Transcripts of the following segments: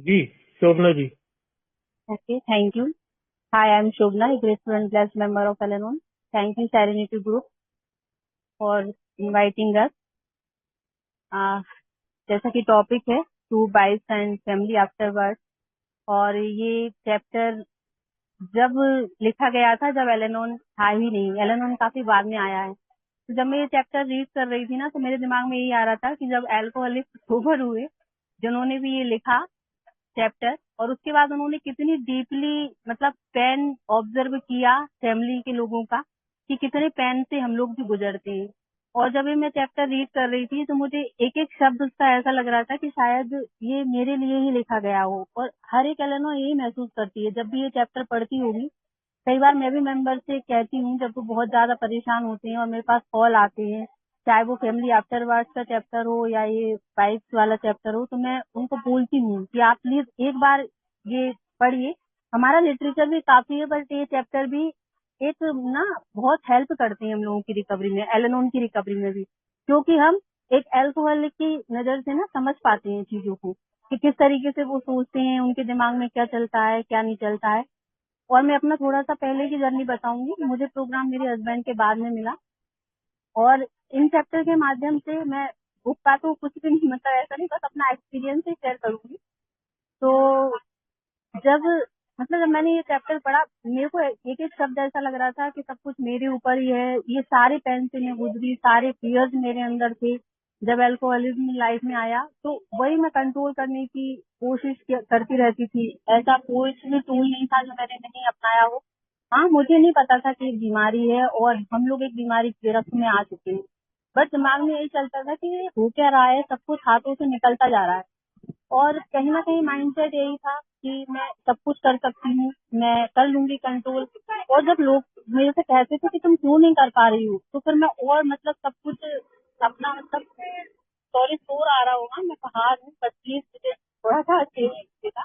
Ji, Shobhana ji. Okay, thank you. Hi, I'm Shobna, a grateful and blessed member of Al-Anon. Thank you, Serenity Group, for inviting us. Uh, जैसा कि topic है two wives and family afterward, और ये chapter जब लिखा गया था, जब एलेनोन था ही नहीं। एलेनोन काफी बाद में आया है। तो जब मैं ये चैप्टर रीड कर रही थी ना, तो मेरे दिमाग में यही आ रहा था कि जब अल्कोहलिक सोबर हुए, जिन्होंने भी ये लिखा चैप्टर, और उसके बाद उन्होंने कितनी डीपली मतलब पेन ऑब्जर्व किया फैमिली के लोगों का, कि कितने पेन से हम लोग भी गुजरते हैं। और जब ये मैं चैप्टर रीड कर रही थी, तो मुझे एक एक शब्द उसका ऐसा लग रहा था कि शायद ये मेरे लिए ही लिखा गया हो। और हर एक एलेनो यही महसूस करती है जब भी ये चैप्टर पढ़ती होगी। कई बार मैं भी मेंबर से कहती हूँ, जब वो बहुत ज्यादा परेशान होते हैं और मेरे पास कॉल आते हैं, चाहे वो फैमिली आफ्टरवर्ड्स का चैप्टर हो या ये वाइफ्स वाला चैप्टर हो, तो मैं उनको बोलती हूँ कि आप प्लीज एक बार ये पढ़िए। हमारा लिटरेचर भी काफी है, बट ये चैप्टर भी एक ना बहुत हेल्प करते हैं हम लोगों की रिकवरी में, एलेनोन की रिकवरी में भी, क्योंकि हम एक अल्कोहलिक की नजर से ना समझ पाते हैं चीजों को, कि किस तरीके से वो सोचते हैं, उनके दिमाग में क्या चलता है क्या नहीं चलता है। और मैं अपना थोड़ा सा पहले की जर्नी बताऊंगी। मुझे प्रोग्राम मेरे हस्बैंड के बाद में मिला, और इन चैप्टर के माध्यम से मैं बुक का तो कुछ भी नहीं, मतलब ऐसा नहीं, बस अपना एक्सपीरियंस ही शेयर करूंगी। तो जब जब मैंने ये चैप्टर पढ़ा, मेरे को एक एक शब्द ऐसा लग रहा था कि सब कुछ मेरे ऊपर ही है। ये सारे पेन से मैं गुजरी, सारे फियर्स मेरे अंदर थे। जब अल्कोहलिज्म लाइफ में आया, तो वही मैं कंट्रोल करने की कोशिश करती रहती थी। ऐसा कोई भी टूल नहीं था जो मैंने नहीं अपनाया हो। हाँ, मुझे नहीं पता था कि एक बीमारी है और हम लोग एक बीमारी की गिरफ्त में आ चुके हैं। बट दिमाग में यही चलता था कि ये हो क्या रहा है, सब कुछ हाथों से निकलता जा रहा है। और कहीं ना कहीं माइंडसेट यही था कि मैं सब कुछ कर सकती हूँ, मैं कर लूंगी कंट्रोल। और जब लोग मेरे से कहते थे कि तुम क्यों नहीं कर पा रही हो, तो फिर मैं और सब कुछ अपना सॉरी शोर आ रहा होगा, मैं बाहर हूँ, बट प्लीज मुझे थोड़ा सा अच्छे था।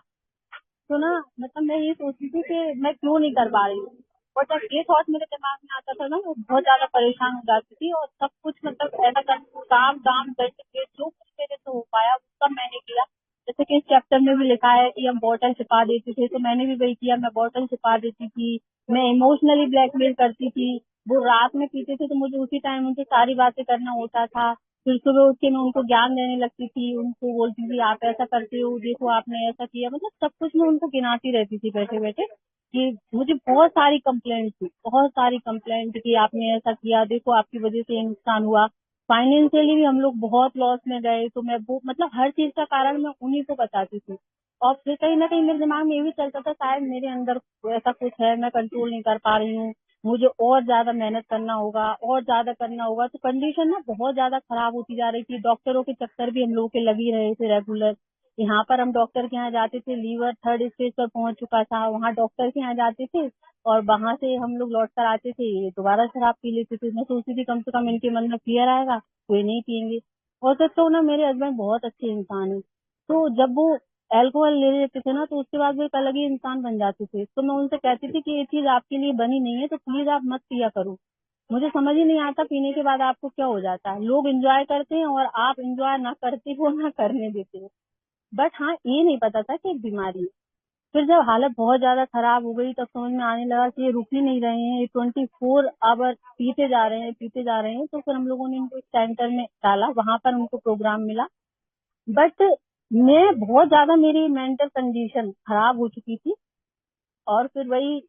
तो ना मैं ये सोचती थी कि मैं क्यों नहीं कर पा रही हूँ। और जब ये थॉट मेरे दिमाग में आता था ना, मैं बहुत ज्यादा परेशान हो जाती थी, और सब कुछ ऐसा कर, काम काम करके जो कुछ मेरे से हो पाया वो सब मैंने किया। जैसे कि इस चैप्टर में भी लिखा है कि हम बॉटल छिपा देते थे, तो मैंने भी वही किया। मैं बॉटल छिपा देती थी, मैं इमोशनली ब्लैकमेल करती थी। वो रात में पीते थे, तो मुझे उसी टाइम उनसे सारी बातें करना होता था। फिर सुबह उठ के मैं उनको ज्ञान देने लगती थी, उनको बोलती थी आप ऐसा करते हो, देखो आपने ऐसा किया। सब कुछ मैं उनको गिनाती रहती थी बैठे बैठे, कि मुझे बहुत सारी कंप्लेंट थी, बहुत सारी कंप्लेंट कि आपने ऐसा किया, देखो आपकी वजह से ये नुकसान हुआ। फाइनेंशियली भी हम लोग बहुत लॉस में गए। तो मैं वो हर चीज का कारण मैं उन्हीं को बताती थी। और फिर कहीं ना कहीं मेरे दिमाग में ये भी चलता था, शायद मेरे अंदर ऐसा कुछ है, मैं कंट्रोल नहीं कर पा रही हूँ, मुझे और ज्यादा मेहनत करना होगा, और ज्यादा करना होगा। तो कंडीशन ना बहुत ज्यादा खराब होती जा रही थी। डॉक्टरों के चक्कर भी हम लोगों के लग ही रहे थे रेगुलर। यहाँ पर हम डॉक्टर के यहाँ जाते थे, लीवर थर्ड स्टेज पर पहुंच चुका था, वहाँ डॉक्टर के यहाँ जाते थे, और वहां से हम लोग लौट कर आते थे, ये दोबारा शराब पी लेते थे। मैं सोचती थी कम से कम इनके मन में क्लियर आएगा, कोई नहीं पियेंगे। और सच तो ना, मेरे हस्बैंड बहुत अच्छे इंसान है। तो जब वो अल्कोहल ले लेते थे ना, तो उसके बाद वो एक अलग ही इंसान बन जाते थे। तो मैं उनसे कहती थी कि ये चीज आपके लिए बनी नहीं है, तो प्लीज आप मत पिया करो। मुझे समझ ही नहीं आता पीने के बाद आपको क्या हो जाता है। लोग एंजॉय करते हैं और आप एंजॉय ना करते हो ना करने देते हो। बट हाँ, ये नहीं पता था कि एक बीमारी है। फिर जब हालत बहुत ज्यादा खराब हो गई, तब समझ में आने लगा कि ये रुक ही नहीं रहे हैं, ये 24 आवर पीते जा रहे हैं, पीते जा रहे हैं। तो फिर हम लोगों ने इनको एक सेंटर में डाला, वहां पर उनको प्रोग्राम मिला। बट मैं बहुत ज्यादा, मेरी मेंटल कंडीशन खराब हो चुकी थी। और फिर वही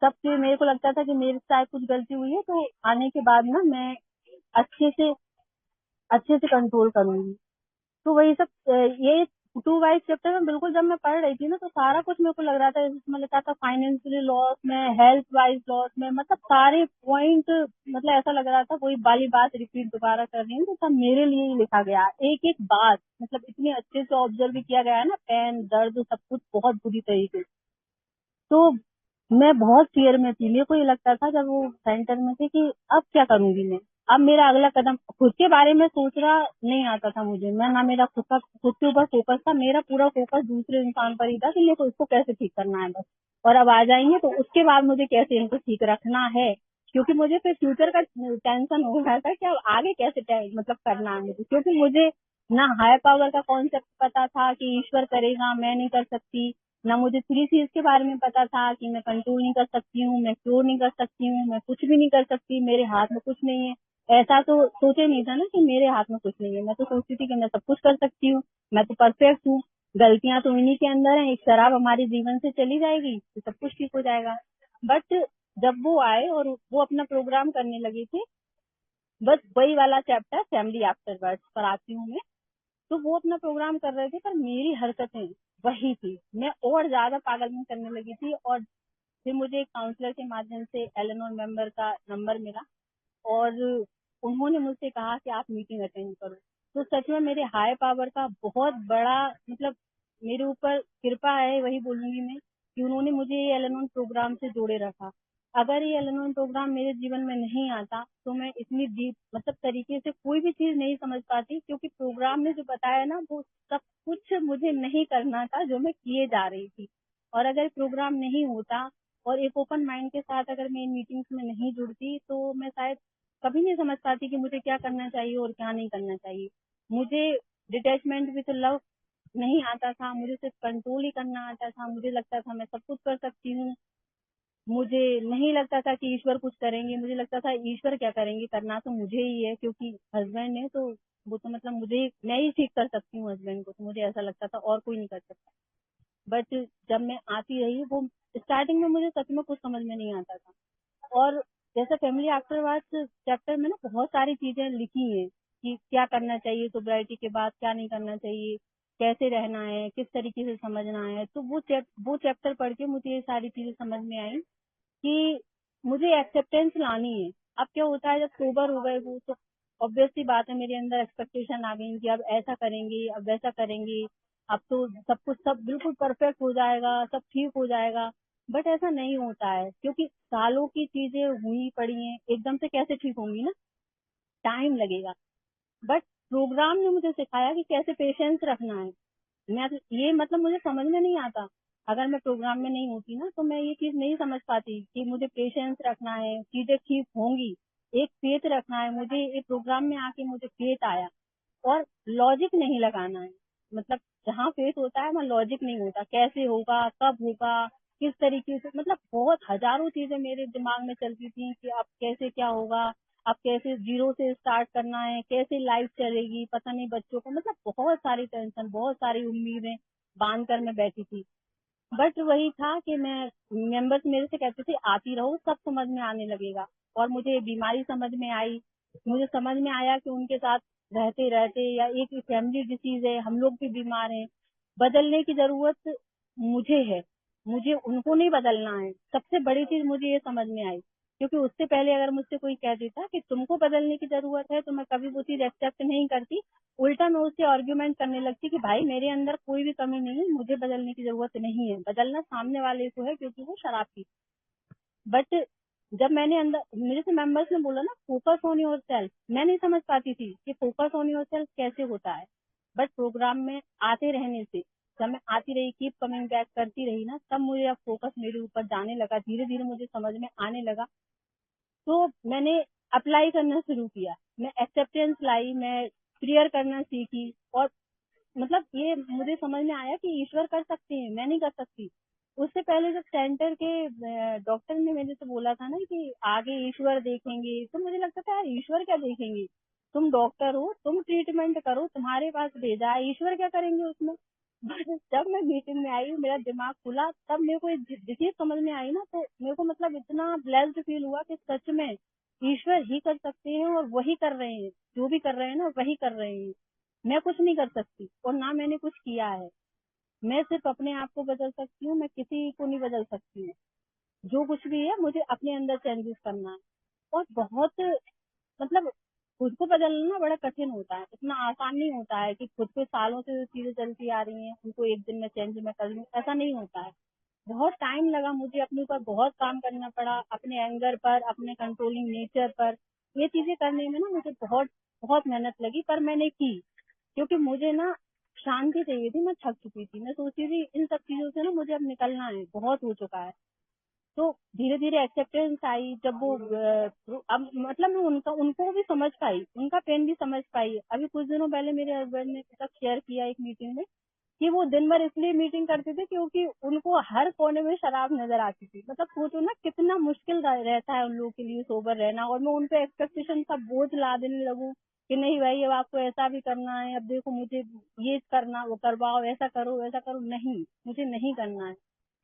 सब चीज मेरे को लगता था कि मेरे साथ कुछ गलती हुई है, तो आने के बाद ना मैं अच्छे से अच्छे से कंट्रोल करूंगी। तो वही सब ये टू वाइज चैप्टर में बिल्कुल जब मैं पढ़ रही थी ना, तो सारा कुछ मेरे को लग रहा था, इसमें लिखा था फाइनेंशियली लॉस में, हेल्थ वाइज लॉस में, सारे पॉइंट। ऐसा लग रहा था कोई वाली बात रिपीट दोबारा कर रही हूँ, तो सब मेरे लिए ही लिखा गया है। एक एक बात इतने अच्छे से ऑब्जर्व किया गया है ना, पेन दर्द सब कुछ बहुत बुरी तरीके से। तो मैं बहुत फियर में थी। मेरे को ये लगता था जब वो सेंटर में थे कि अब क्या करूंगी मैं, अब मेरा अगला कदम। खुद के बारे में सोचना नहीं आता था मुझे, मैं ना, मेरा खुद के ऊपर फोकस था। मेरा पूरा फोकस दूसरे इंसान पर ही था कि मेरे को इसको कैसे ठीक करना है बस। और अब आ जाएंगे तो उसके बाद मुझे कैसे इनको ठीक रखना है, क्योंकि मुझे फिर फ्यूचर का टेंशन हो रहा था कि अब आगे कैसे करना है मुझे, क्योंकि मुझे ना हायर पावर का कॉन्सेप्ट पता था कि ईश्वर करेगा, मैं नहीं कर सकती। ना मुझे थ्री सीज के बारे में पता था कि मैं कंट्रोल नहीं कर सकती हूँ, मैं क्योर नहीं कर सकती हूँ, मैं कुछ भी नहीं कर सकती, मेरे हाथ में कुछ नहीं है। ऐसा तो सोचे नहीं था ना कि मेरे हाथ में कुछ नहीं है। मैं तो सोचती थी कि मैं सब कुछ कर सकती हूँ, मैं तो परफेक्ट हूँ, गलतियां तो इन्हीं के अंदर है, एक शराब हमारे जीवन से चली जाएगी तो सब कुछ ठीक हो जाएगा। बट जब वो आए और वो अपना प्रोग्राम करने लगे थे, बस वही वाला चैप्टर फैमिली आफ्टर वर्ड्स पर आती हूँ मैं। तो वो अपना प्रोग्राम कर रहे थे पर मेरी हरकतें वही थी, मैं और ज्यादा पागलपन करने लगी थी। और फिर मुझे एक काउंसलर के माध्यम से एलेनोर मेंबर का नंबर मिला और उन्होंने मुझसे कहा कि आप मीटिंग अटेंड करो। तो सच में मेरे हाई पावर का बहुत बड़ा मतलब मेरे ऊपर कृपा है, वही बोलूंगी मैं, कि उन्होंने मुझे ये एलेनोन प्रोग्राम से जोड़े रखा। अगर ये एलेनोन प्रोग्राम मेरे जीवन में नहीं आता तो मैं इतनी डीप मतलब तरीके से कोई भी चीज नहीं समझ पाती, क्योंकि प्रोग्राम ने जो बताया ना वो सब कुछ मुझे नहीं करना था जो मैं किए जा रही थी। और अगर प्रोग्राम नहीं होता और एक ओपन माइंड के साथ अगर मैं इन मीटिंग्स में नहीं जुड़ती तो मैं शायद कभी नहीं समझ पाती कि मुझे क्या करना चाहिए और क्या नहीं करना चाहिए। मुझे डिटैचमेंट विद लव नहीं आता था, मुझे सिर्फ कंट्रोल ही करना आता था। मुझे लगता था मैं सब कुछ कर सकती हूँ, मुझे नहीं लगता था कि ईश्वर कुछ करेंगे, मुझे लगता था ईश्वर क्या करेंगे, करना तो मुझे ही है, क्योंकि हस्बैंड है तो वो तो मतलब मुझे मैं ही ठीक कर सकती हूँ हस्बैंड को, तो मुझे ऐसा लगता था और कोई नहीं कर सकता। बट जब मैं आती रही वो स्टार्टिंग में मुझे सच में कुछ समझ में नहीं आता था। और जैसे फैमिली आफ्टरवर्ड्स चैप्टर में ना बहुत सारी चीजें लिखी हैं कि क्या करना चाहिए सोब्राइटी के बाद, क्या नहीं करना चाहिए, कैसे रहना है, किस तरीके से समझना है। तो वो चैप्टर पढ़ के मुझे ये सारी चीजें समझ में आई कि मुझे एक्सेप्टेंस लानी है। अब क्या होता है जब सोबर हो गए वो तो ऑब्वियस सी बात है, मेरे अंदर एक्सपेक्टेशन आ गई कि अब ऐसा करेंगे, अब वैसा करेंगे, अब तो सब कुछ सब बिल्कुल परफेक्ट हो जाएगा, सब ठीक हो जाएगा। बट ऐसा नहीं होता है, क्योंकि सालों की चीजें हुई पड़ी हैं, एकदम से कैसे ठीक होंगी ना, टाइम लगेगा। बट प्रोग्राम ने मुझे सिखाया कि कैसे पेशेंस रखना है। मैं ये मतलब मुझे समझ में नहीं आता, अगर मैं प्रोग्राम में नहीं होती ना तो मैं ये चीज नहीं समझ पाती कि मुझे पेशेंस रखना है, चीजें ठीक होंगी, एक फेथ रखना है। मुझे ये प्रोग्राम में आके मुझे फेथ आया और लॉजिक नहीं लगाना है। मतलब जहाँ फेथ होता है वहाँ लॉजिक नहीं होता, कैसे होगा, कब होगा, किस तरीके से, मतलब बहुत हजारों चीजें मेरे दिमाग में चलती थी कि अब कैसे क्या होगा, अब कैसे जीरो से स्टार्ट करना है, कैसे लाइफ चलेगी, पता नहीं बच्चों को, मतलब बहुत सारी टेंशन, बहुत सारी उम्मीदें बांध कर मैं बैठी थी। बट वही था कि मैं मेंबर्स मेरे से कहते थे आती रहो सब समझ में आने लगेगा। और मुझे बीमारी समझ में आई, मुझे समझ में आया कि उनके साथ रहते रहते या एक फैमिली डिसीज है, हम लोग भी बीमार हैं, बदलने की जरूरत मुझे है, मुझे उनको नहीं बदलना है। सबसे बड़ी चीज मुझे ये समझ में आई, क्योंकि उससे पहले अगर मुझसे कोई कह देता कि तुमको बदलने की जरूरत है तो मैं कभी वो चीज एक्सेप्ट नहीं करती। उल्टा मैं उससे आर्ग्यूमेंट करने लगती कि भाई मेरे अंदर कोई भी कमी नहीं है, मुझे बदलने की जरूरत नहीं है, बदलना सामने वाले को है क्योंकि वो शराब पी। बट जब मैंने अंदर मेरे से मेंबर्स ने बोला ना फोकस ऑन योर सेल्फ, मैं नहीं समझ पाती थी कि फोकस ऑन योर सेल्फ कैसे होता है। बट प्रोग्राम में आते रहने से, जब मैं आती रही, कीप कमिंग बैक करती रही ना, तब मुझे अब फोकस मेरे ऊपर जाने लगा, धीरे धीरे मुझे समझ में आने लगा। तो मैंने अप्लाई करना शुरू किया, मैं एक्सेप्टेंस लाई, मैं प्रेयर करना सीखी। और मतलब ये मुझे समझ में आया कि ईश्वर कर सकते हैं, मैं नहीं कर सकती। उससे पहले जब सेंटर के डॉक्टर ने मेरे से बोला था ना कि आगे ईश्वर देखेंगे, तो मुझे लगता था यार ईश्वर क्या देखेंगे, तुम डॉक्टर हो, तुम ट्रीटमेंट करो, तुम्हारे पास भेजा है, ईश्वर क्या करेंगे उसमें। बट जब मैं मीटिंग में आई, मेरा दिमाग खुला, तब मेरे को एक चीज समझ में आई ना, तो मेरे को मतलब इतना ब्लेस्ड फील हुआ कि सच में ईश्वर ही कर सकते हैं और वही कर रहे हैं, जो भी कर रहे हैं ना वही कर रहे हैं। मैं कुछ नहीं कर सकती और ना मैंने कुछ किया है। मैं सिर्फ अपने आप को बदल सकती हूँ, मैं किसी को नहीं बदल सकती हूँ। जो कुछ भी है मुझे अपने अंदर चेंजेस करना है। और बहुत मतलब खुद को बदलना ना बड़ा कठिन होता है, इतना आसान नहीं होता है कि खुद पे सालों से जो चीजें चलती आ रही हैं उनको एक दिन में चेंज मैं कर लूँ, ऐसा नहीं होता है। बहुत टाइम लगा मुझे, अपने ऊपर बहुत काम करना पड़ा, अपने एंगर पर, अपने कंट्रोलिंग नेचर पर। ये चीजें करने में ना मुझे बहुत बहुत मेहनत लगी, पर मैंने की, क्योंकि मुझे ना शांति चाहिए थी, मैं थक चुकी थी, मैं सोचती थी इन सब चीजों से ना मुझे अब निकलना है, बहुत हो चुका है। तो धीरे धीरे एक्सेप्टेंस आई जब वो अब मतलब मैं उनको भी समझ पाई, उनका पेन भी समझ पाई। अभी कुछ दिनों पहले मेरे हस्बैंड ने मतलब शेयर किया एक मीटिंग में कि वो दिन भर इसलिए मीटिंग करते थे क्योंकि उनको हर कोने में शराब नजर आती थी। मतलब सोचो ना कितना मुश्किल रहता है उन लोगों के लिए सोबर रहना, और मैं उन पे एक्सपेक्टेशन का बोझ ला देने लगूं कि नहीं भाई अब आपको ऐसा भी करना है, अब देखो मुझे ये करना, वो करवाओ, ऐसा करो वैसा करो। नहीं, मुझे नहीं करना है।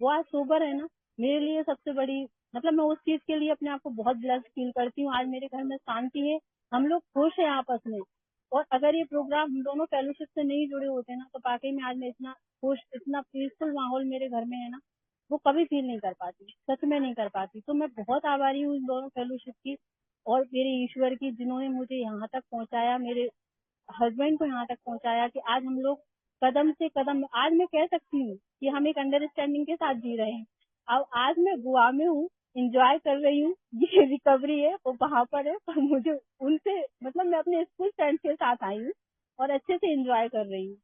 वो आज सोबर है ना, मेरे लिए सबसे बड़ी मतलब मैं उस चीज के लिए अपने आप को बहुत ब्लेस्ड फील करती हूँ। आज मेरे घर में शांति है, हम लोग खुश हैं आपस में। और अगर ये प्रोग्राम हम दोनों फेलोशिप से नहीं जुड़े होते ना तो वाकई में आज मैं इतना खुश, इतना पीसफुल माहौल मेरे घर में है ना, वो कभी फील नहीं कर पाती, सच में नहीं कर पाती। तो मैं बहुत आभारी हूँ इन दोनों फेलोशिप की और मेरे ईश्वर की, जिन्होंने मुझे यहाँ तक पहुंचाया, मेरे हस्बैंड को यहाँ तक पहुंचाया कि आज हम लोग कदम से कदम, आज मैं कह सकती हूँ कि हम एक अंडरस्टैंडिंग के साथ जी रहे हैं। अब आज मैं गोवा में हूँ, इंजॉय कर रही हूँ, ये रिकवरी है वो वहां पर है, पर मुझे उनसे मतलब मैं अपने स्कूल फ्रेंड्स के साथ आई हूँ और अच्छे से एंजॉय कर रही हूँ।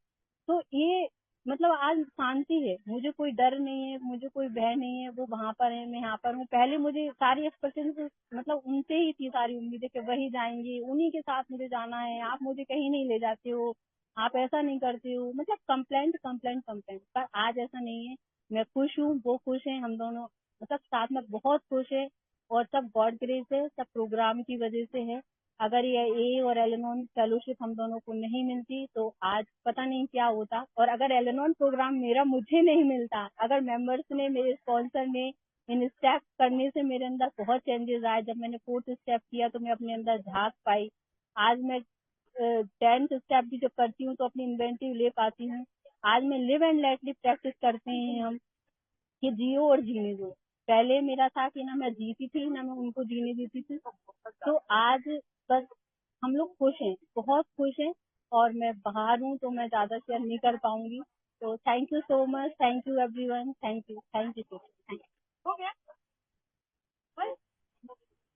तो ये मतलब आज शांति है, मुझे कोई डर नहीं है, मुझे कोई भय नहीं है। वो वहां पर है, मैं यहाँ पर हूँ। पहले मुझे सारी एक्सपेक्टेशन मतलब उनसे ही थी, सारी उम्मीदें कि वही जाएंगे, उन्हीं के साथ मुझे जाना है, आप मुझे कहीं नहीं ले जाते हो, आप ऐसा नहीं करते हो, मतलब कंप्लेंट कंप्लेंट कंप्लेंट। पर आज ऐसा नहीं है, मैं खुश हूँ, वो खुश है, हम दोनों मतलब साथ में बहुत खुश है। और सब गॉड ग्रेस है, सब प्रोग्राम की वजह से है। अगर ये ए और एलेनॉन फेलोशिप हम दोनों को नहीं मिलती तो आज पता नहीं क्या होता। और अगर एलेनॉन प्रोग्राम मेरा मुझे नहीं मिलता, अगर मेंबर्स ने, मेरे स्पॉन्सर ने इन स्टेप करने से मेरे अंदर बहुत चेंजेस आए। जब मैंने 4th स्टेप किया तो मैं अपने अंदर झांक पाई। आज मैं 10th स्टेप भी जब करती हूँ तो अपनी इन्वेंटिव ले पाती हूँ। आज मैं लिव एंड लेटली प्रैक्टिस करते हैं हम कि जियो और जीने दो। पहले मेरा था कि ना मैं जीती थी ना मैं उनको जीने देती थी। तो आज बस हम लोग खुश हैं, बहुत खुश हैं। और मैं बाहर हूँ तो मैं ज्यादा शेयर नहीं कर पाऊंगी। तो thank you so much, thank you everyone, thank you so much. हो गया?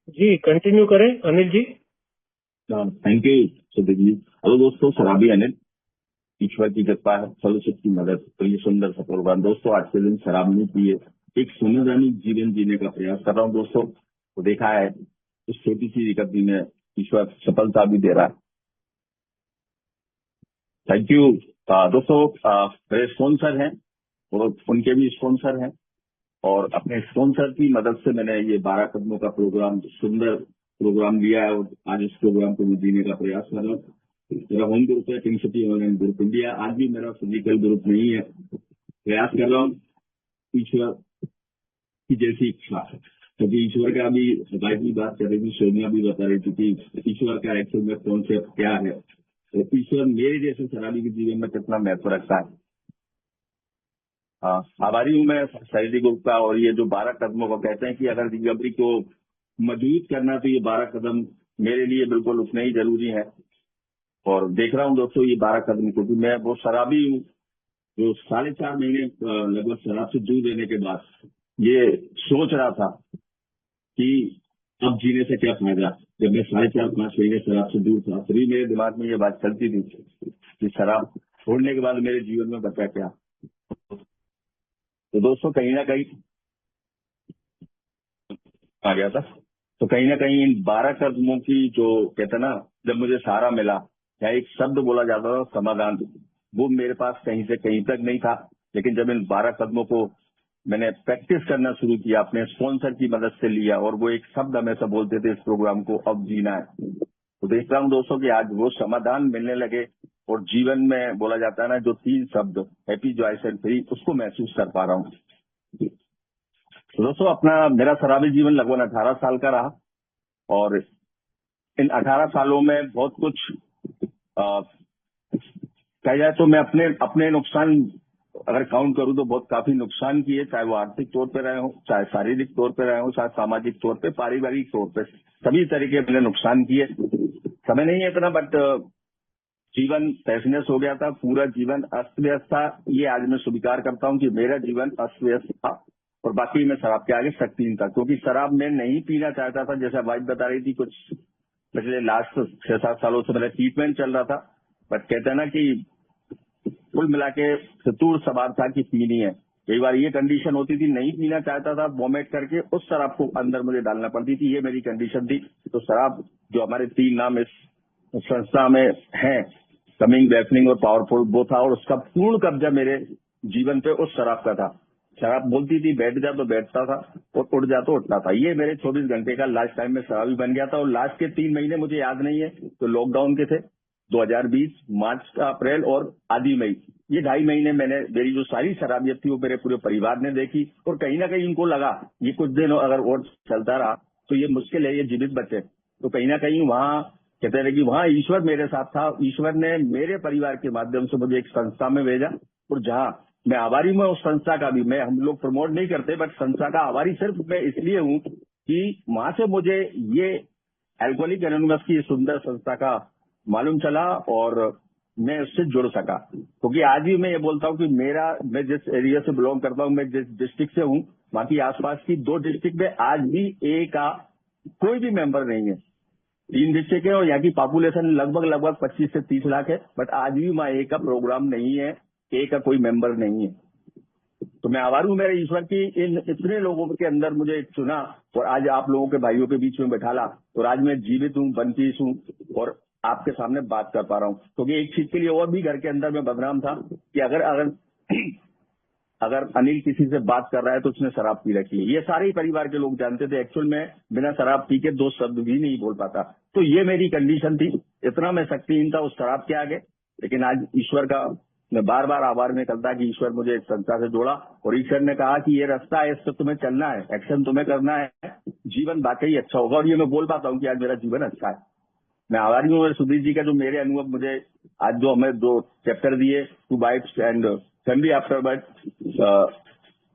जी कंटिन्यू करें Anil ji. Thank you Sudhir ji. Hello दोस्तों, शराबी अनिल। ईश्वर की कृपा है, फेलोशिप की मदद, तो ये सुंदर सा प्रोग्राम। दोस्तों आज के दिन शराब नहीं पिए, एक संवैधानिक जीवन जीने का प्रयास कर रहा हूँ दोस्तों। तो देखा है इस छोटी सी रिकवरी में ईश्वर सफलता भी दे रहा है। थैंक यू दोस्तों। मेरे स्पॉन्सर हैं और उनके भी स्पॉन्सर हैं, और अपने स्पॉन्सर की मदद से मैंने ये 12 कदमों का प्रोग्राम, सुंदर प्रोग्राम लिया है, और आज इस प्रोग्राम को मैं जीने का प्रयास कर रहा हूँ। मेरा होम ग्रुप है king city online group India. आज भी मेरा फिजिकल ग्रुप नहीं है, प्रयास कर रहा हूँ ईश्वर की जैसी इच्छा है। क्योंकि ईश्वर का भी भाई की बात कर रही थी, सोनिया भी बता रही थी कि ईश्वर का एक्चुअल में कॉन्सेप्ट क्या है, तो ईश्वर मेरे जैसे शराबी के जीवन में कितना महत्व रखता है। आभारी हूँ मैं शरीरी ग्रुप का। और ये जो 12 कदमों को कहते हैं कि अगर रिकवरी को मजबूत करना तो ये 12 कदम मेरे लिए बिल्कुल उतने ही जरूरी है। और देख रहा हूँ दोस्तों ये 12 कदम, क्योंकि मैं वो शराबी हूँ जो 4.5 महीने लगभग शराब से दूर रहने के बाद ये सोच रहा था कि अब जीने से क्या फायदा। जब मैं 4.5-5 महीने शराब से दूर था तभी मेरे दिमाग में ये बात चलती थी कि शराब छोड़ने के बाद मेरे जीवन में बचा क्या। तो दोस्तों कहीं ना कहीं आ गया था, तो कहीं ना कहीं इन 12 कदमों की जो कहते हैं ना, जब मुझे सहारा मिला या एक शब्द बोला जाता था समाधान, वो मेरे पास कहीं से कहीं तक नहीं था। लेकिन जब इन 12 कदमों को मैंने प्रैक्टिस करना शुरू किया, अपने स्पॉन्सर की मदद से लिया, और वो एक शब्द हमेशा बोलते थे इस प्रोग्राम को, अब जीना है। तो देख रहा हूँ दोस्तों कि आज वो समाधान मिलने लगे, और जीवन में बोला जाता है ना जो 3 शब्द, हैप्पी, जॉयस एंड फ्री, उसको महसूस कर पा रहा हूँ। तो दोस्तों अपना मेरा शराबी जीवन लगभग 18 साल का रहा, और इन 18 सालों में बहुत कुछ कहा जाए तो मैं अपने अपने नुकसान अगर काउंट करूं तो बहुत काफी नुकसान किए, चाहे वो आर्थिक तौर पे रहे हो, चाहे शारीरिक तौर पे रहे हो, चाहे सामाजिक तौर पे, पारिवारिक तौर पे, सभी तरीके मैंने नुकसान किए। समय नहीं है इतना, बट जीवन तहस हो गया था, पूरा जीवन अस्त व्यस्त था। ये आज मैं स्वीकार करता हूँ कि मेरा जीवन अस्त व्यस्त था, और बाकी मैं शराब के आगे शक्तिहीन था, क्योंकि शराब मैं नहीं पीना चाहता था। जैसा वाइफ बता रही थी, कुछ पिछले लास्ट 6-7 सालों से मेरा ट्रीटमेंट चल रहा था, बट कहते हैं ना कि कुल मिला के फितूर सवार था कि पीनी है। कई बार ये कंडीशन होती थी, नहीं पीना चाहता था, वॉमिट करके उस शराब को अंदर मुझे डालना पड़ती थी, ये मेरी कंडीशन थी। तो शराब जो हमारे 3 नाम इस संस्था में है, कमिंग, बैफनिंग और पावरफुल, वो था, और उसका पूर्ण कब्जा मेरे जीवन पे उस शराब का था। शराब बोलती थी बैठ जा तो बैठता था, और उठ जा तो उठता था। ये मेरे 24 घंटे का लास्ट टाइम में शराबी बन गया था। और लास्ट के 3 महीने मुझे याद नहीं है, तो लॉकडाउन के थे, 2020 मार्च का, अप्रैल और आधी मई, ये 2.5 महीने मैंने, मेरी जो सारी शराबियत थी वो मेरे पूरे परिवार ने देखी। और कहीं ना कहीं इनको लगा ये कुछ दिन अगर और चलता रहा तो ये मुश्किल है, ये जीवित बचे। तो कहीं ना कहीं वहाँ कहते रहे कि वहाँ ईश्वर मेरे साथ था। ईश्वर ने मेरे परिवार के माध्यम से मुझे एक संस्था में भेजा, और जहाँ मैं आभारी हूँ उस संस्था का भी। मैं, हम लोग प्रमोट नहीं करते, बट संस्था का आभारी सिर्फ मैं इसलिए हूँ कि वहां से मुझे ये अल्कोहलिक एनोनिमस की सुंदर संस्था का मालूम चला, और मैं उससे जुड़ सका। क्योंकि आज भी मैं ये बोलता हूँ कि मैं जिस एरिया से बिलोंग करता हूँ, मैं जिस डिस्ट्रिक्ट से हूँ, वहाँ की आसपास की 2 डिस्ट्रिक्ट में आज भी ए का कोई भी मेंबर नहीं है। 3 डिस्ट्रिक्ट है और यहाँ की पॉपुलेशन लगभग 25 से 30 लाख है, बट आज भी वहाँ ए का प्रोग्राम नहीं है, ए का कोई मेंबर नहीं है। तो मैं आभारी हूँ मेरे ईश्वर की, इन इतने लोगों के अंदर मुझे चुना, और आज आप लोगों के भाइयों के बीच में बैठाला, और आज मैं जीवित हूँ, बनपीस हूँ, और आपके सामने बात कर पा रहा हूँ। क्योंकि एक चीज के लिए और भी घर के अंदर मैं बदनाम था कि अगर अनिल किसी से बात कर रहा है तो उसने शराब पी रखी है। ये सारे ही परिवार के लोग जानते थे। एक्चुअल में बिना शराब पी के 2 शब्द भी नहीं बोल पाता। तो ये मेरी कंडीशन थी, इतना मैं शक्तिहीन था उस शराब के आगे। लेकिन आज ईश्वर का मैं बार बार आभार में करता कि ईश्वर मुझे एक संस्था से जोड़ा, और ईश्वर ने कहा कि ये रास्ता है, इससे तुम्हें चलना है, एक्शन तुम्हें करना है, जीवन वाकई अच्छा होगा। और ये मैं बोल पाता हूँ कि आज मेरा जीवन अच्छा है। मैं आभारी हूँ सुधीर जी का, जो मेरे अनुभव मुझे आज जो हमें 2 चैप्टर दिए, 2 wives and family after birth,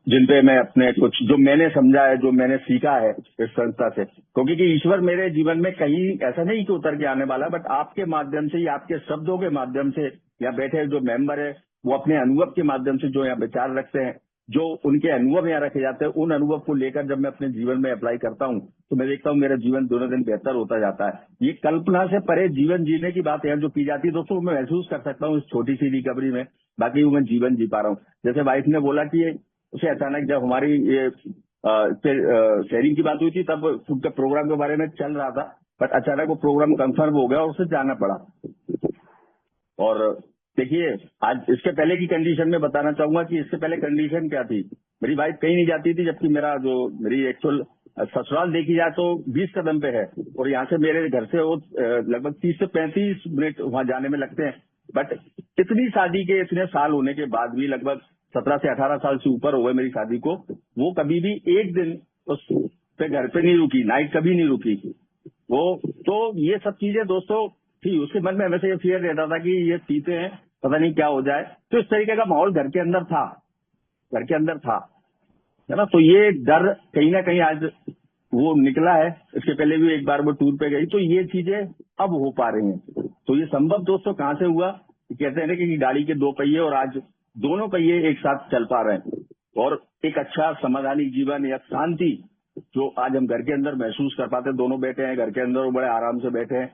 जिन पे मैं अपने कुछ जो मैंने समझा है, जो मैंने सीखा है इस संस्था से। क्योंकि कि ईश्वर मेरे जीवन में कहीं ऐसा नहीं कि उतर के आने वाला, बट आपके माध्यम से या आपके शब्दों के माध्यम से, यहाँ बैठे जो मेंबर है वो अपने अनुभव के माध्यम से जो यहाँ विचार रखते हैं, जो उनके अनुभव यहाँ रखे जाते हैं, उन अनुभव को लेकर जब मैं अपने जीवन में अप्लाई करता हूँ तो मैं देखता हूँ मेरा जीवन दोनों दिन बेहतर होता जाता है। ये कल्पना से परे जीवन जीने की बात यहाँ जो की जाती है दोस्तों, मैं महसूस कर सकता हूँ इस छोटी सी रिकवरी में। बाकी वो मैं जीवन जी पा रहा हूँ। जैसे वाइफ ने बोला कि उसे अचानक जब हमारी ये शेयरिंग की बात हुई थी, तब उनके प्रोग्राम के बारे में चल रहा था, बट अचानक वो प्रोग्राम कंफर्म हो गया और उसे जाना पड़ा। और देखिए, आज इसके पहले की कंडीशन में बताना चाहूंगा कि इससे पहले कंडीशन क्या थी। मेरी वाइफ कहीं नहीं जाती थी, जबकि मेरी एक्चुअल ससुराल देखी जाए तो 20 कदम पे है, और यहाँ से मेरे घर से वो लगभग 30 से 35 मिनट वहां जाने में लगते हैं। बट इतनी शादी के इतने साल होने के बाद भी, लगभग 17 से 18 साल से ऊपर हो गए मेरी शादी को, वो कभी भी एक दिन उस पे घर पे नहीं रुकी, नाइट कभी नहीं रुकी वो। तो ये सब चीजें दोस्तों थी, उसके मन में हमेशा ये फियर रहता था कि ये पीते हैं, पता नहीं क्या हो जाए। तो इस तरीके का माहौल घर के अंदर था, है ना। तो ये डर कहीं ना कहीं आज वो निकला है। इसके पहले भी एक बार वो टूर पे गई, तो ये चीजें अब हो पा रही हैं। तो ये संभव दोस्तों कहाँ से हुआ? कहते हैं ना कि गाड़ी के 2 पहिए, और आज दोनों पहिए एक साथ चल पा रहे हैं, और एक अच्छा समाधानी जीवन या शांति जो आज हम घर के अंदर महसूस कर पाते हैं। दोनों बैठे हैं घर के अंदर, वो बड़े आराम से बैठे हैं।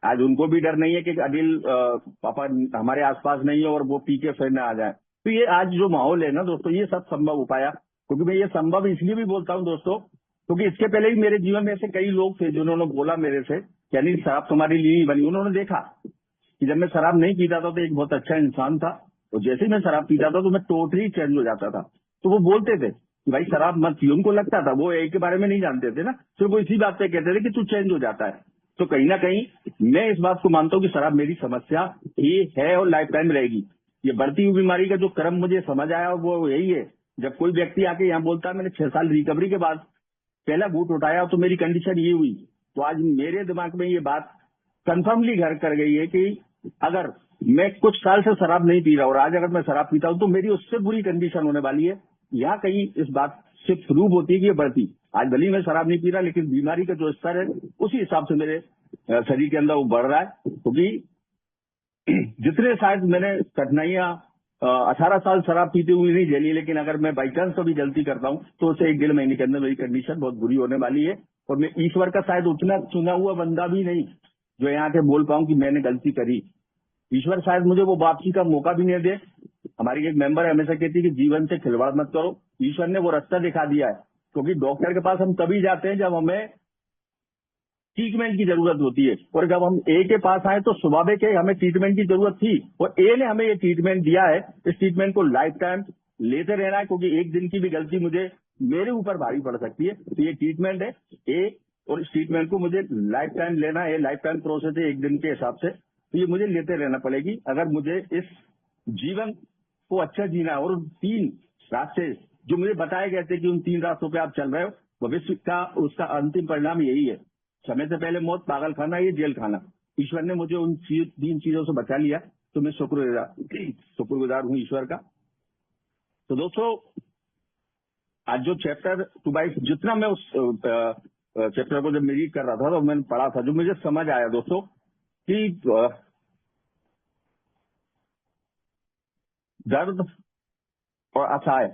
आज उनको भी डर नहीं है कि अनिल पापा हमारे आसपास नहीं है और वो पी के फिर न आ जाए। तो ये आज जो माहौल है ना दोस्तों, ये सब संभव हो पाया। क्योंकि मैं ये संभव इसलिए भी बोलता हूँ दोस्तों, क्योंकि इसके पहले भी मेरे जीवन में ऐसे कई लोग थे जिन्होंने बोला मेरे से कि अनिल शराब तुम्हारी लिए ही बनी। उन्होंने देखा कि जब मैं शराब नहीं पीता था तो एक बहुत अच्छा इंसान था, और जैसे ही मैं शराब पीता था तो मैं टोटली चेंज हो जाता था। तो वो बोलते थे कि भाई शराब मत पियो। उनको लगता था, वो एक के बारे में नहीं जानते थे ना, सिर्फ वो इसी बात पे कहते थे कि तू चेंज हो जाता है। तो कहीं ना कहीं मैं इस बात को मानता हूँ कि शराब मेरी समस्या ही है और लाइफ टाइम रहेगी। ये बढ़ती हुई बीमारी का जो क्रम मुझे समझ आया वो यही है। जब कोई व्यक्ति आके यहाँ बोलता है मैंने 6 साल रिकवरी के बाद पहला घूंट उठाया तो मेरी कंडीशन ये हुई, तो आज मेरे दिमाग में ये बात कंफर्मली घर कर गई है कि अगर मैं कुछ साल से शराब नहीं पी रहा और आज अगर मैं शराब पीता हूं तो मेरी उससे बुरी कंडीशन होने वाली है। यहाँ कहीं इस बात से प्रूव होती है कि ये बढ़ती। आज भले ही मैं शराब नहीं पी रहा, लेकिन बीमारी का जो स्तर है उसी हिसाब से मेरे शरीर के अंदर वो बढ़ रहा है। क्योंकि जितने शायद मैंने कठिनाइयां 18 साल शराब पीते हुए नहीं झेली, लेकिन अगर मैं बाई चांस कभी गलती करता हूं तो उसे 1-1.5 महीने के अंदर मेरी कंडीशन बहुत बुरी होने वाली है। और मैं ईश्वर का शायद उतना चुना हुआ बंदा भी नहीं जो यहाँ के बोल पाऊं कि मैंने गलती करी। ईश्वर शायद मुझे वो वापसी का मौका भी नहीं दे। हमारी एक मेंबर हमेशा कहती है कि जीवन से खिलवाड़ मत करो। ईश्वर ने वो रास्ता दिखा दिया है, क्योंकि डॉक्टर के पास हम तभी जाते हैं जब हमें ट्रीटमेंट की जरूरत होती है, और जब हम ए के पास आए तो स्वाभाविक है हमें ट्रीटमेंट की जरूरत थी, और ए ने हमें ये ट्रीटमेंट दिया है। इस ट्रीटमेंट को लाइफ टाइम लेते रहना है, क्योंकि एक दिन की भी गलती मुझे मेरे ऊपर भारी पड़ सकती है। तो ये ट्रीटमेंट है ए, और इस ट्रीटमेंट को मुझे लाइफ टाइम लेना है, लाइफ टाइम प्रोसेस है एक दिन के हिसाब से, तो ये मुझे लेते रहना पड़ेगी अगर मुझे इस जीवन को अच्छा जीना है। और उन 3 रास्ते जो मुझे बताए गए थे कि उन 3 रास्तों पे आप चल रहे हो, भविष्य का उसका अंतिम परिणाम यही है, समय से पहले मौत, पागल खाना, ये जेल खाना। ईश्वर ने मुझे उन 3 चीजों से बचा लिया, तो मैं शुक्रगुजार हूँ ईश्वर का। तो दोस्तों, आज जो चैप्टर 2/22 जितना मैं उस चैप्टर को जब मैं रीड कर रहा था तो मैंने पढ़ा था, जो मुझे समझ आया दोस्तों कि दर्द और असहाय,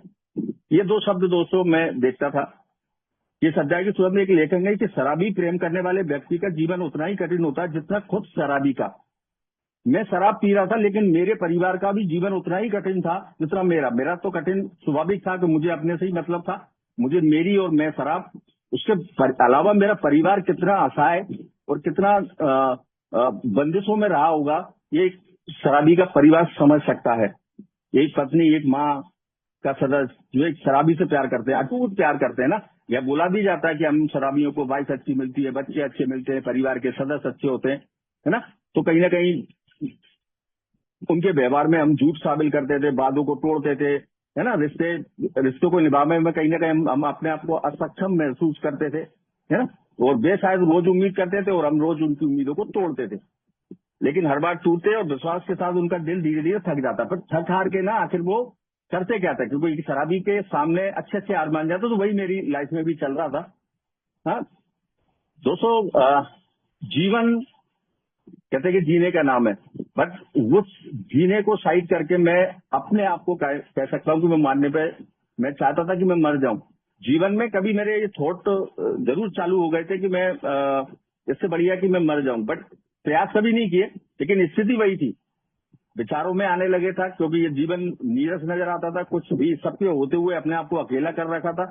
ये 2 शब्द दोस्तों मैं देखता था। ये अध्याय की शुरुआत में एक लेखक ने कि शराबी प्रेम करने वाले व्यक्ति का जीवन उतना ही कठिन होता है जितना खुद शराबी का। मैं शराब पी रहा था, लेकिन मेरे परिवार का भी जीवन उतना ही कठिन था जितना मेरा तो कठिन स्वाभाविक था कि मुझे अपने से ही मतलब था, मुझे मेरी और मैं शराब। उसके अलावा मेरा परिवार कितना असहाय और कितना बंदिशों में रहा होगा, ये एक शराबी का परिवार समझ सकता है। एक पत्नी, एक माँ का सदस्य जो एक शराबी से प्यार करते हैं, अटूट प्यार करते हैं ना। यह बोला भी जाता है कि हम शराबियों को वाइफ अच्छी मिलती है, बच्चे अच्छे मिलते हैं, परिवार के सदस्य अच्छे होते हैं, है ना। तो कहीं ना कहीं उनके व्यवहार में हम झूठ शामिल करते थे, वादों को तोड़ते थे, है ना। रिश्तों को निभाने में कहीं ना कहीं हम अपने आप को असक्षम महसूस करते थे, है ना। और वे शायद रोज उम्मीद करते थे और हम रोज उनकी उम्मीदों को तोड़ते थे, लेकिन हर बार टूटते और विश्वास के साथ उनका दिल धीरे धीरे थक जाता। पर थक हार के ना आखिर वो करते क्या था, क्योंकि शराबी के सामने अच्छे अच्छे हार मान जाते। तो वही मेरी लाइफ में भी चल रहा था। हाँ दोस्तों, जीवन कहते हैं कि जीने का नाम है, बट उस जीने को साइड करके मैं अपने आप को कह सकता हूँ कि मैं मानने पे मैं चाहता था कि मैं मर जाऊं। जीवन में कभी मेरे ये थॉट जरूर चालू हो गए थे कि मैं इससे बढ़िया कि मैं मर जाऊं, बट प्रयास कभी नहीं किए। लेकिन स्थिति वही थी, विचारों में आने लगे था, क्योंकि ये जीवन नीरस नजर आता था। कुछ भी सबके होते हुए अपने आप को अकेला कर रखा था।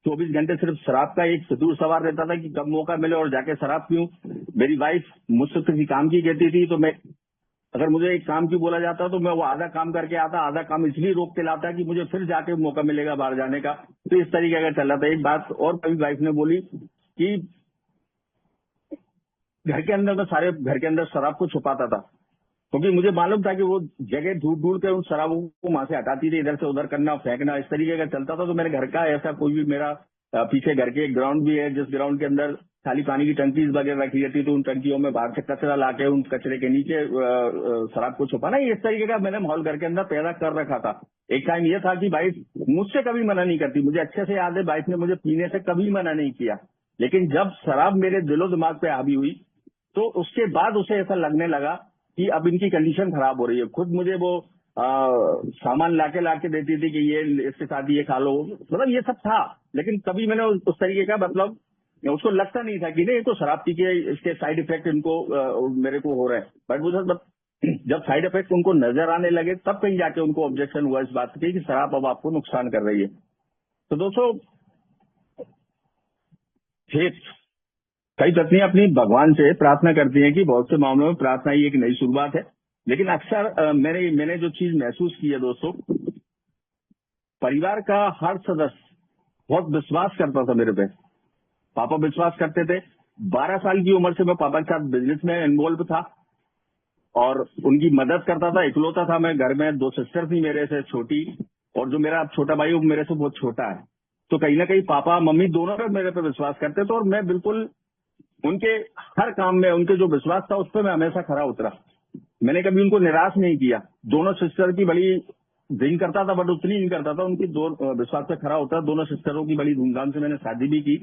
24 घंटे सिर्फ शराब का एक फितूर सवार रहता था कि कब मौका मिले और जाके शराब पीऊं। मेरी वाइफ मुझसे किसी काम की कहती थी, तो मैं अगर मुझे एक काम की बोला जाता तो मैं वो आधा काम करके आता, आधा काम इसलिए रोक के लाता कि मुझे फिर जाके मौका मिलेगा बाहर जाने का। तो इस तरीके का चल रहा था। एक बात और कभी वाइफ ने बोली कि घर के अंदर, मैं सारे घर के अंदर शराब को छुपाता था, क्योंकि मुझे मालूम था कि वो जगह ढूंढ ढूंढ के उन शराबों को वहां से हटाती थी, इधर से उधर करना, फेंकना, इस तरीके का चलता था। तो मेरे घर का ऐसा कोई भी, मेरा पीछे घर के एक ग्राउंड भी है, जिस ग्राउंड के अंदर खाली पानी की टंकीज वगैरह रखी रहती, तो उन टंकियों में बाहर से कचरा लाके उन कचरे के नीचे शराब को छुपाना, इस तरीके का मैंने माहौल घर के अंदर पैदा कर रखा था। एक टाइम ये था कि वाइफ मुझसे कभी मना नहीं करती, मुझे अच्छे से याद है वाइफ ने मुझे पीने से कभी मना नहीं किया। लेकिन जब शराब मेरे दिलो दिमाग पे हावी हुई, तो उसके बाद उसे ऐसा लगने लगा कि अब इनकी कंडीशन खराब हो रही है। खुद मुझे वो सामान लाके देती थी कि ये इसके साथ ये खा लो, मतलब ये सब था। लेकिन कभी मैंने उस तरीके का, मतलब उसको लगता नहीं था कि नहीं, ये तो शराब पी के इसके साइड इफेक्ट इनको मेरे को हो रहे हैं। बट वो जब साइड इफेक्ट उनको नजर आने लगे, तब कहीं जाके उनको ऑब्जेक्शन हुआ इस बात की कि शराब अब आपको नुकसान कर रही है। तो दोस्तों, कई पत्नियां अपनी भगवान से प्रार्थना करती हैं कि बहुत से मामलों में प्रार्थना ही एक नई शुरुआत है। लेकिन अक्सर मैंने जो चीज महसूस की है दोस्तों, परिवार का हर सदस्य बहुत विश्वास करता था मेरे पे। पापा विश्वास करते थे। 12 साल की उम्र से मैं पापा के साथ बिजनेस में इन्वॉल्व था और उनकी मदद करता था। इकलौता था मैं घर में, 2 सिस्टर थी मेरे से छोटी, और जो मेरा छोटा भाई वो मेरे से बहुत छोटा है। तो कहीं ना कहीं पापा मम्मी दोनों पे मेरे पे विश्वास करते थे, और मैं बिल्कुल उनके हर काम में, उनके जो विश्वास था उस पर मैं हमेशा खरा उतरा। मैंने कभी उनको निराश नहीं किया। दोनों सिस्टर की बड़ी ड्रिंक करता था, बट उतनी नहीं करता था, उनकी विश्वास पे खरा उतरा। दोनों सिस्टरों की बड़ी धूमधाम से मैंने शादी भी की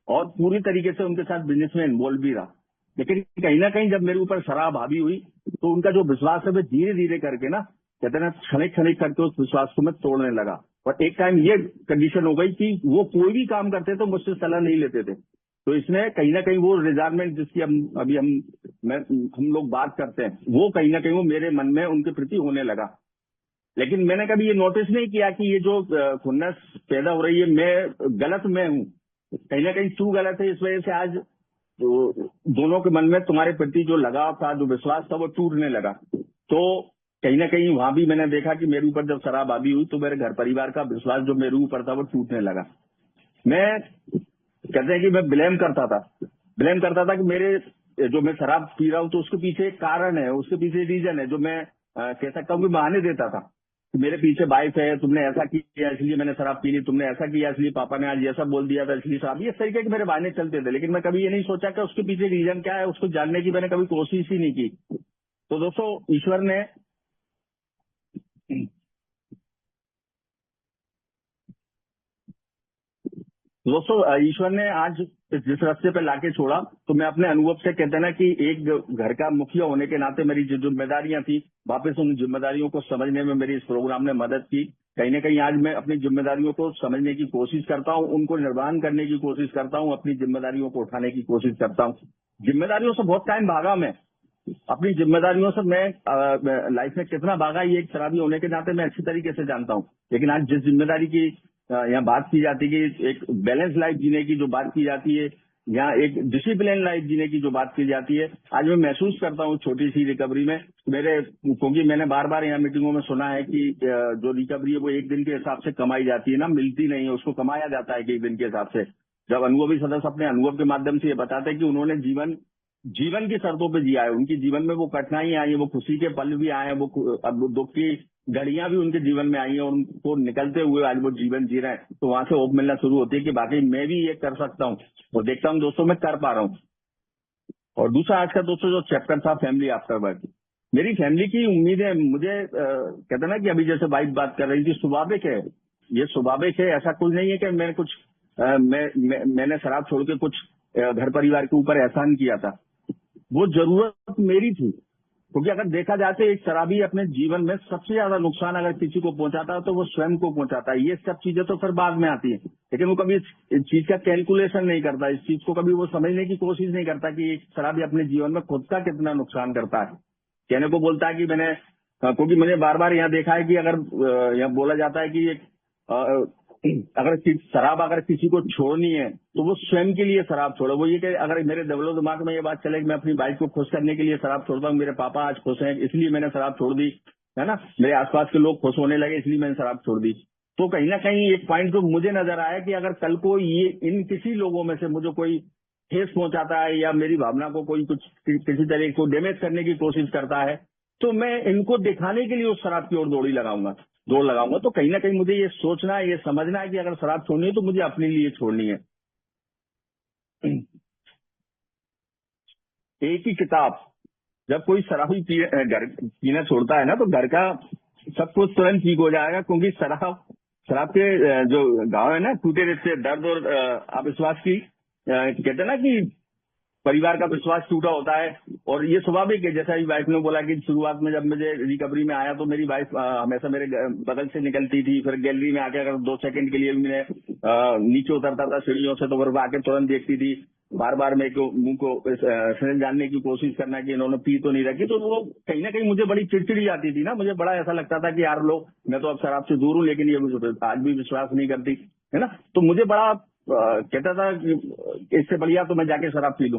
और पूरी तरीके से उनके साथ बिजनेस में इन्वॉल्व भी रहा। लेकिन कहीं ना कहीं जब मेरे ऊपर शराब हावी हुई, तो उनका जो विश्वास है वो धीरे धीरे करके ना, कहते हैं ना, क्षणिक क्षणिक करके उस विश्वास को मैं तोड़ने लगा। और एक टाइम ये कंडीशन हो गई कि वो कोई भी काम करते तो मुझसे सलाह नहीं लेते थे। तो इसने कहीं ना कहीं वो रिजार्टमेंट जिसकी हम लोग बात करते हैं, वो कहीं ना कहीं वो मेरे मन में उनके प्रति होने लगा। लेकिन मैंने कभी ये नोटिस नहीं किया कि ये जो खुन्नस पैदा हो रही है मैं हूँ, कहीं ना कहीं तू गलत है। इस वजह से आज तो दोनों के मन में तुम्हारे प्रति जो लगाव था, जो विश्वास था, वो टूटने लगा। तो कहीं ना कहीं वहां भी मैंने देखा कि मेरे ऊपर जब शराबबाजी हुई तो मेरे घर परिवार का विश्वास जो मेरे ऊपर था वो टूटने लगा। मैं कहते हैं कि मैं ब्लेम करता था कि मेरे जो मैं शराब पी रहा हूं तो उसके पीछे एक कारण है, उसके पीछे रीजन है, जो मैं कह सकता हूँ कि बहाने देता था कि मेरे पीछे वाइफ है, तुमने ऐसा किया इसलिए मैंने शराब पी ली, तुमने ऐसा किया इसलिए पापा ने आज ऐसा बोल दिया था इसलिए शराब। इस तरीके के मेरे बहाने चलते थे, लेकिन मैं कभी ये नहीं सोचा कि उसके पीछे रीजन क्या है, उसको जानने की मैंने कभी कोशिश ही नहीं की। तो दोस्तों ईश्वर ने आज जिस रास्ते पे लाके छोड़ा, तो मैं अपने अनुभव से कहते हैं ना कि एक घर का मुखिया होने के नाते मेरी जो जिम्मेदारियां थी, वापस उन जिम्मेदारियों को समझने में मेरी इस प्रोग्राम ने मदद की। कहीं ना कहीं आज मैं अपनी जिम्मेदारियों को समझने की कोशिश करता हूं, उनको निर्वहन करने की कोशिश करता हूं, अपनी जिम्मेदारियों को उठाने की कोशिश करता हूं। जिम्मेदारियों से बहुत टाइम भागा मैं, अपनी जिम्मेदारियों से मैं लाइफ में कितना भागा ये एक शराबी होने के नाते मैं अच्छी तरीके से जानता हूं। लेकिन आज जिस जिम्मेदारी की यहाँ बात की जाती है कि एक बैलेंस लाइफ जीने की जो बात की जाती है, यहाँ एक डिसिप्लिन लाइफ जीने की जो बात की जाती है, आज मैं महसूस करता हूँ छोटी सी रिकवरी में क्योंकि मैंने बार बार यहाँ मीटिंगों में सुना है कि जो रिकवरी है वो एक दिन के हिसाब से कमाई जाती है ना, मिलती नहीं है, उसको कमाया जाता है कि एक दिन के हिसाब से। जब अनुभवी सदस्य अपने अनुभव के माध्यम से ये बताते हैं कि उन्होंने जीवन की शर्तों पे जिया है, उनकी जीवन में वो कठिनाइयां आई है, वो खुशी के पल भी आए हैं, अब दुख की घड़ियां भी उनके जीवन में आई है और उनको निकलते हुए आज वो जीवन जी रहे हैं। तो वहां से होप मिलना शुरू होती है कि बाकी मैं भी ये कर सकता हूँ, और देखता हूँ दोस्तों मैं कर पा रहा हूँ। और दूसरा आज का दोस्तों जो चैप्टर था फैमिली आफ्टर वर्क, मेरी फैमिली की उम्मीदें मुझे कहते ना कि अभी जैसे वाइफ बात कर रही थी, स्वाभाविक है, ये स्वाभाविक है, ऐसा कुछ नहीं है कि मैंने कुछ मैंने शराब छोड़ के कुछ घर परिवार के ऊपर एहसान किया था। वो जरूरत मेरी थी, क्योंकि अगर देखा जाए तो एक शराबी अपने जीवन में सबसे ज्यादा नुकसान अगर किसी को पहुंचाता है तो वो स्वयं को पहुंचाता है। ये सब चीजें तो फिर बाद में आती है, लेकिन वो कभी इस चीज का कैलकुलेशन नहीं करता, इस चीज को कभी वो समझने की कोशिश नहीं करता कि एक शराबी अपने जीवन में खुद का कितना नुकसान करता है। कहने को बोलता है कि मैंने, क्योंकि मैंने बार बार यहाँ देखा है कि अगर यहाँ बोला जाता है कि अगर शराब अगर किसी को छोड़नी है तो वो स्वयं के लिए शराब छोड़ो। वो ये कि अगर मेरे दबलो दिमाग में ये बात चले कि मैं अपनी वाइफ को खुश करने के लिए शराब छोड़ता हूँ, मेरे पापा आज खुश हैं इसलिए मैंने शराब छोड़ दी, है ना, मेरे आसपास के लोग खुश होने लगे इसलिए मैंने शराब छोड़ दी, तो कहीं ना कहीं एक पॉइंट जो मुझे नजर आया कि अगर कल को ये इन किसी लोगों में से मुझे कोई ठेस पहुंचाता है या मेरी भावना को कोई कुछ किसी तरह को डैमेज करने की कोशिश करता है, तो मैं इनको दिखाने के लिए उस शराब की ओर दौड़ लगाऊंगा। तो कहीं ना कहीं मुझे ये सोचना है, ये समझना है कि अगर शराब छोड़नी है तो मुझे अपने लिए छोड़नी है। एक ही किताब, जब कोई शराबी घर पीना छोड़ता है ना तो घर का सब कुछ तुरंत ठीक हो जाएगा, क्योंकि शराब के जो घाव है ना, टूटे रिश्ते, दर्द और अविश्वास की कहते हैं ना कि परिवार का विश्वास टूटा होता है। और ये स्वाभाविक है, जैसा वाइफ ने बोला कि शुरुआत में जब मुझे रिकवरी में आया तो मेरी वाइफ हमेशा मेरे बगल से निकलती थी, फिर गैलरी में आके अगर 2 सेकंड के लिए भी मैं नीचे उतरता था सीढ़ियों से तो वो आके तुरंत देखती थी, बार बार मेरे को मुंह को जानने की कोशिश करना कि इन्होंने पी तो नहीं रखी। तो वो कहीं ना कहीं मुझे बड़ी चिड़चिड़ी आती थी ना, मुझे बड़ा ऐसा लगता था कि यार लो, मैं तो अब शराब से दूर हूँ लेकिन ये मुझे आज भी विश्वास नहीं करती, है ना। तो मुझे बड़ा कहता था कि इससे बढ़िया तो मैं जाके शराब पी लूं।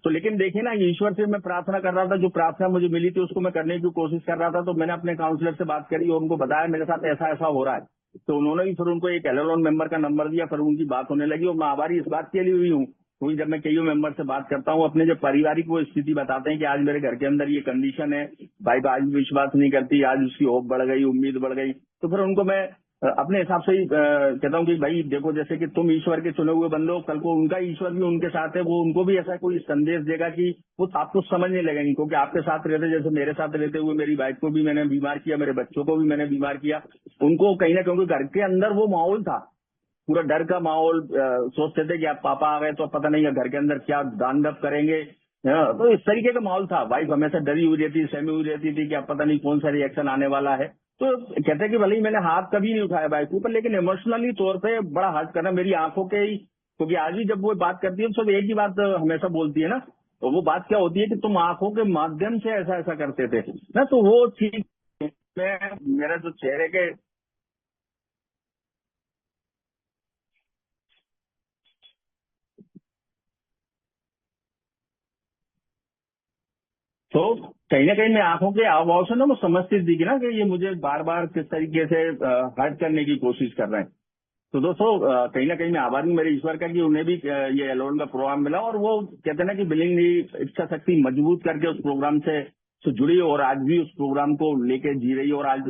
तो लेकिन देखिए ना, ईश्वर से मैं प्रार्थना कर रहा था, जो प्रार्थना मुझे मिली थी उसको मैं करने की कोशिश कर रहा था। तो मैंने अपने काउंसलर से बात करी और उनको बताया मेरे साथ ऐसा ऐसा हो रहा है। तो उन्होंने भी फिर उनको एक एलएलओन मेंबर का नंबर दिया, फिर उनकी बात होने लगी। और मैं आभारी इस बात के लिए भी हूँ, क्योंकि जब मैं कई मेंबर से बात करता हूँ, अपने जो पारिवारिक वो स्थिति बताते हैं कि आज मेरे घर के अंदर ये कंडीशन है, भाई आज विश्वास नहीं करती, आज उसकी होप बढ़ गई, उम्मीद बढ़ गई, तो फिर उनको मैं अपने हिसाब से ही कहता हूँ कि भाई देखो, जैसे कि तुम ईश्वर के चुने हुए बंदे हो, कल को उनका ईश्वर भी उनके साथ है, वो उनको भी ऐसा कोई संदेश देगा कि वो आपको समझने लगेंगे, क्योंकि आपके साथ रहते, जैसे मेरे साथ रहते हुए मेरी वाइफ को भी मैंने बीमार किया, मेरे बच्चों को भी मैंने बीमार किया, उनको कहीं ना, क्योंकि घर के अंदर वो माहौल था, पूरा डर का माहौल, सोचते थे कि आप पापा आ गए तो पता नहीं है घर के अंदर क्या दानदप करेंगे, तो इस तरीके का माहौल था। वाइफ हमेशा डरी हुई रहती, सहमी हुई रहती थी कि अब पता नहीं कौन सा रिएक्शन आने वाला है। तो कहते हैं कि भले ही मैंने हाथ कभी नहीं उठाया वाइफ के ऊपर, लेकिन इमोशनली तौर पे बड़ा हर्ट करना मेरी आंखों के ही, क्योंकि आज भी जब वो बात करती है तो सब एक ही बात हमेशा बोलती है ना, तो वो बात क्या होती है कि तुम आंखों के माध्यम से ऐसा ऐसा करते थे ना, तो वो चीज में मेरा जो चेहरे के तो कहीं ना कहीं मैं आंखों के हाव भाव से ना वो समझती थी कि ना कि ये मुझे बार बार किस तरीके से हर्ट करने की कोशिश कर रहे हैं। तो दोस्तों कहीं ना कहीं मैं आभारी हूं मेरे ईश्वर का कि उन्हें भी ये एलोन का प्रोग्राम मिला, और वो कहते हैं ना कि बिलिंग इच्छा शक्ति मजबूत करके उस प्रोग्राम से जुड़ी, और आज भी उस प्रोग्राम को लेके जी रही है, और आज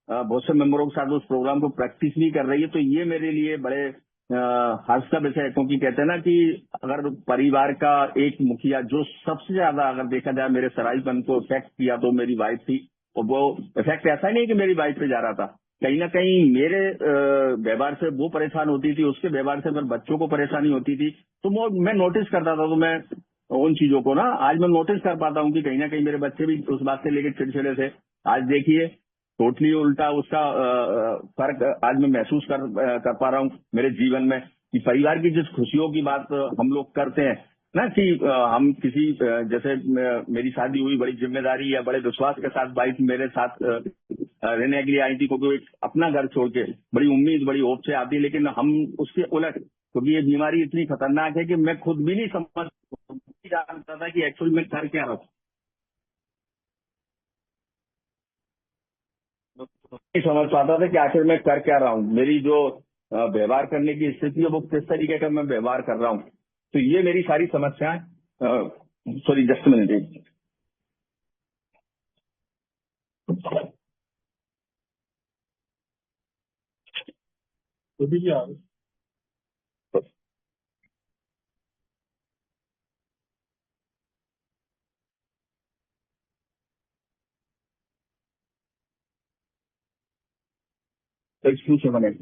बहुत से मेंबरों के साथ उस प्रोग्राम को प्रैक्टिस भी कर रही है। तो ये मेरे लिए बड़े हर्ष का विषय है, क्योंकि कहते हैं ना कि अगर परिवार का एक मुखिया जो सबसे ज्यादा अगर देखा जाए मेरे सराईपन को इफेक्ट किया तो मेरी वाइफ थी। और वो इफेक्ट ऐसा नहीं कि मेरी वाइफ पे जा रहा था, कहीं ना कहीं मेरे व्यवहार से वो परेशान होती थी, उसके व्यवहार से मेरे बच्चों को परेशानी होती थी। तो मैं नोटिस करता था, तो मैं उन चीजों को ना आज मैं नोटिस कर पाता हूँ कि कहीं ना कहीं मेरे बच्चे भी उस बात से लेकर चिड़चिड़े थे। आज देखिए टोटली उल्टा उसका फर्क आज मैं महसूस कर पा रहा हूँ मेरे जीवन में, कि परिवार की जिस खुशियों की बात हम लोग करते हैं ना, कि हम किसी जैसे मेरी शादी हुई बड़ी जिम्मेदारी या बड़े विश्वास के साथ वाइफ मेरे साथ रहने के लिए आई थी, क्योंकि एक अपना घर छोड़ के बड़ी उम्मीद बड़ी होप से आती, लेकिन हम उसके उलट, क्योंकि ये बीमारी इतनी खतरनाक है कि मैं खुद भी नहीं जानता था कि एक्चुअली मैं कर क्या रहा हूँ। नहीं समझ पाता था कि आखिर मैं कर क्या रहा हूँ, मेरी जो व्यवहार करने की स्थिति है वो किस तरीके का मैं व्यवहार कर रहा हूँ। तो ये मेरी सारी समस्याएं, sorry just minute. Six two seven eight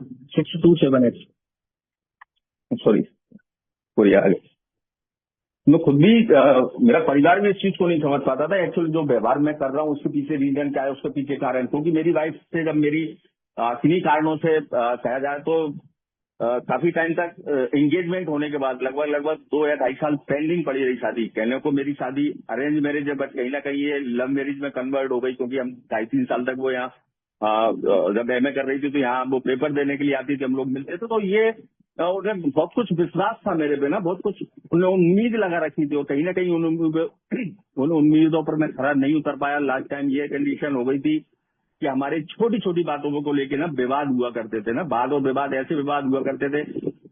6278, sorry कोई आगे। मैं खुद भी मेरा परिवार भी इस चीज को नहीं समझ पाता था एक्चुअली जो व्यवहार मैं कर रहा हूँ उसके पीछे रीजन क्या है, उसके पीछे कारण। क्योंकि मेरी वाइफ से जब मेरी किन्हीं कारणों से कहा जाए तो काफी टाइम तक एंगेजमेंट होने के बाद लगभग 2 या 2.5 साल पेंडिंग पड़ी रही शादी। कहने को मेरी शादी अरेंज मैरिज है, बट कहीं ना कहीं ये लव मैरिज में कन्वर्ट हो गई, क्योंकि हम 2.5-3 साल तक वो यहाँ जब एमए कर रही थी तो यहाँ वो पेपर देने के लिए आती थी, हम लोग मिलते थे। तो ये उन्हें बहुत कुछ विश्वास था मेरे पे ना, बहुत कुछ उन्हें उम्मीद लगा रखी थी, और कहीं ना कहीं उन उम्मीदों पर मैं खरा नहीं उतर पाया। लास्ट टाइम ये कंडीशन हो गई थी कि हमारे छोटी छोटी बातों को लेके ना विवाद हुआ करते थे ना, वाद और विवाद, ऐसे विवाद हुआ करते थे।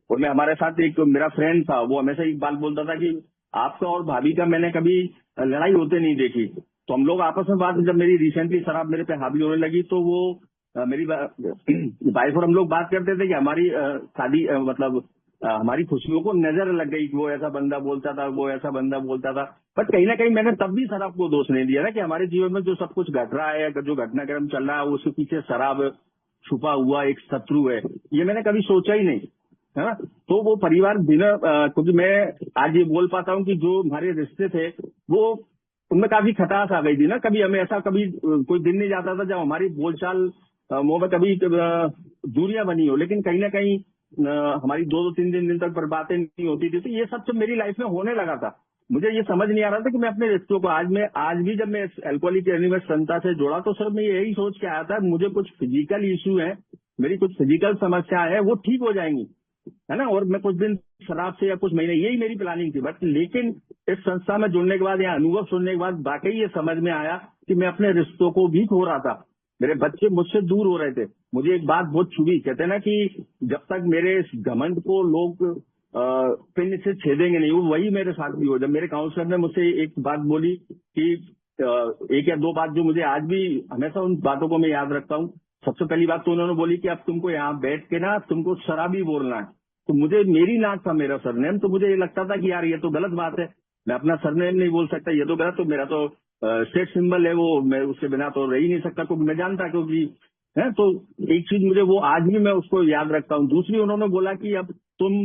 और मैं हमारे साथ एक मेरा फ्रेंड था, वो हमेशा एक बात बोलता था कि आपका और भाभी का मैंने कभी लड़ाई होते नहीं देखी। तो हम लोग आपस में बात, जब मेरी रिसेंटली शराब मेरे पे हावी होने लगी तो वो मेरी वाइफ और हम लोग बात करते थे कि हमारी शादी मतलब हमारी खुशियों को नजर लग गई कि वो ऐसा बंदा बोलता था, वो ऐसा बंदा बोलता था। बट कहीं ना कहीं मैंने तब भी शराब को दोष नहीं दिया ना, कि हमारे जीवन में जो सब कुछ घट रहा है, जो घटनाक्रम चल रहा है, उसके पीछे शराब छुपा हुआ एक शत्रु है, ये मैंने कभी सोचा ही नहीं, है ना। तो वो परिवार बिना क्योंकि मैं आज ये बोल पाता हूँ कि जो हमारे रिश्ते थे वो उनमें काफी खटास आ गई थी ना। कभी हमें ऐसा कभी कोई दिन नहीं जाता था जब हमारी बोलचाल मुंह में कभी दूरियां बनी हो, लेकिन कहीं ना कहीं हमारी 2-3 दिन तक पर बातें नहीं होती थी। तो ये सब जब मेरी लाइफ में होने लगा था, मुझे ये समझ नहीं आ रहा था कि मैं अपने रिश्तों को आज भी जब मैं अल्कोहलिक एनोनिमस संस्था से जुड़ा तो सर मैं यही सोच के आया था मुझे कुछ फिजिकल इश्यू है, मेरी कुछ फिजिकल समस्या है, वो ठीक हो जाएंगी, है ना। और मैं कुछ दिन शराब से या कुछ महीने, यही मेरी प्लानिंग थी। बट लेकिन इस संस्था में जुड़ने के बाद या अनुभव सुनने के बाद वाकई ये समझ में आया कि मैं अपने रिश्तों को भी खो रहा था, मेरे बच्चे मुझसे दूर हो रहे थे। मुझे एक बात बहुत छुई, कहते हैं ना कि जब तक मेरे इस घमंड को लोग पिन से छेदेंगे नहीं, वो वही मेरे साथ भी हो। जब मेरे काउंसलर ने मुझसे एक बात बोली कि एक या दो बात जो मुझे आज भी हमेशा उन बातों को मैं याद रखता हूँ। सबसे पहली बात तो उन्होंने बोली कि अब तुमको यहाँ बैठ के ना तुमको शराबी बोलना है। तो मुझे मेरी नाक था मेरा सरनेम, तो मुझे ये लगता था कि यार ये तो गलत बात है, मैं अपना सरनेम नहीं बोल सकता, ये तो गलत। तो मेरा तो स्टेट सिंबल है वो, मैं उसके बिना तो रह ही नहीं सकता, क्योंकि मैं जानता क्योंकि है। तो एक चीज मुझे वो आज भी मैं उसको याद रखता हूँ। दूसरी उन्होंने बोला कि अब तुम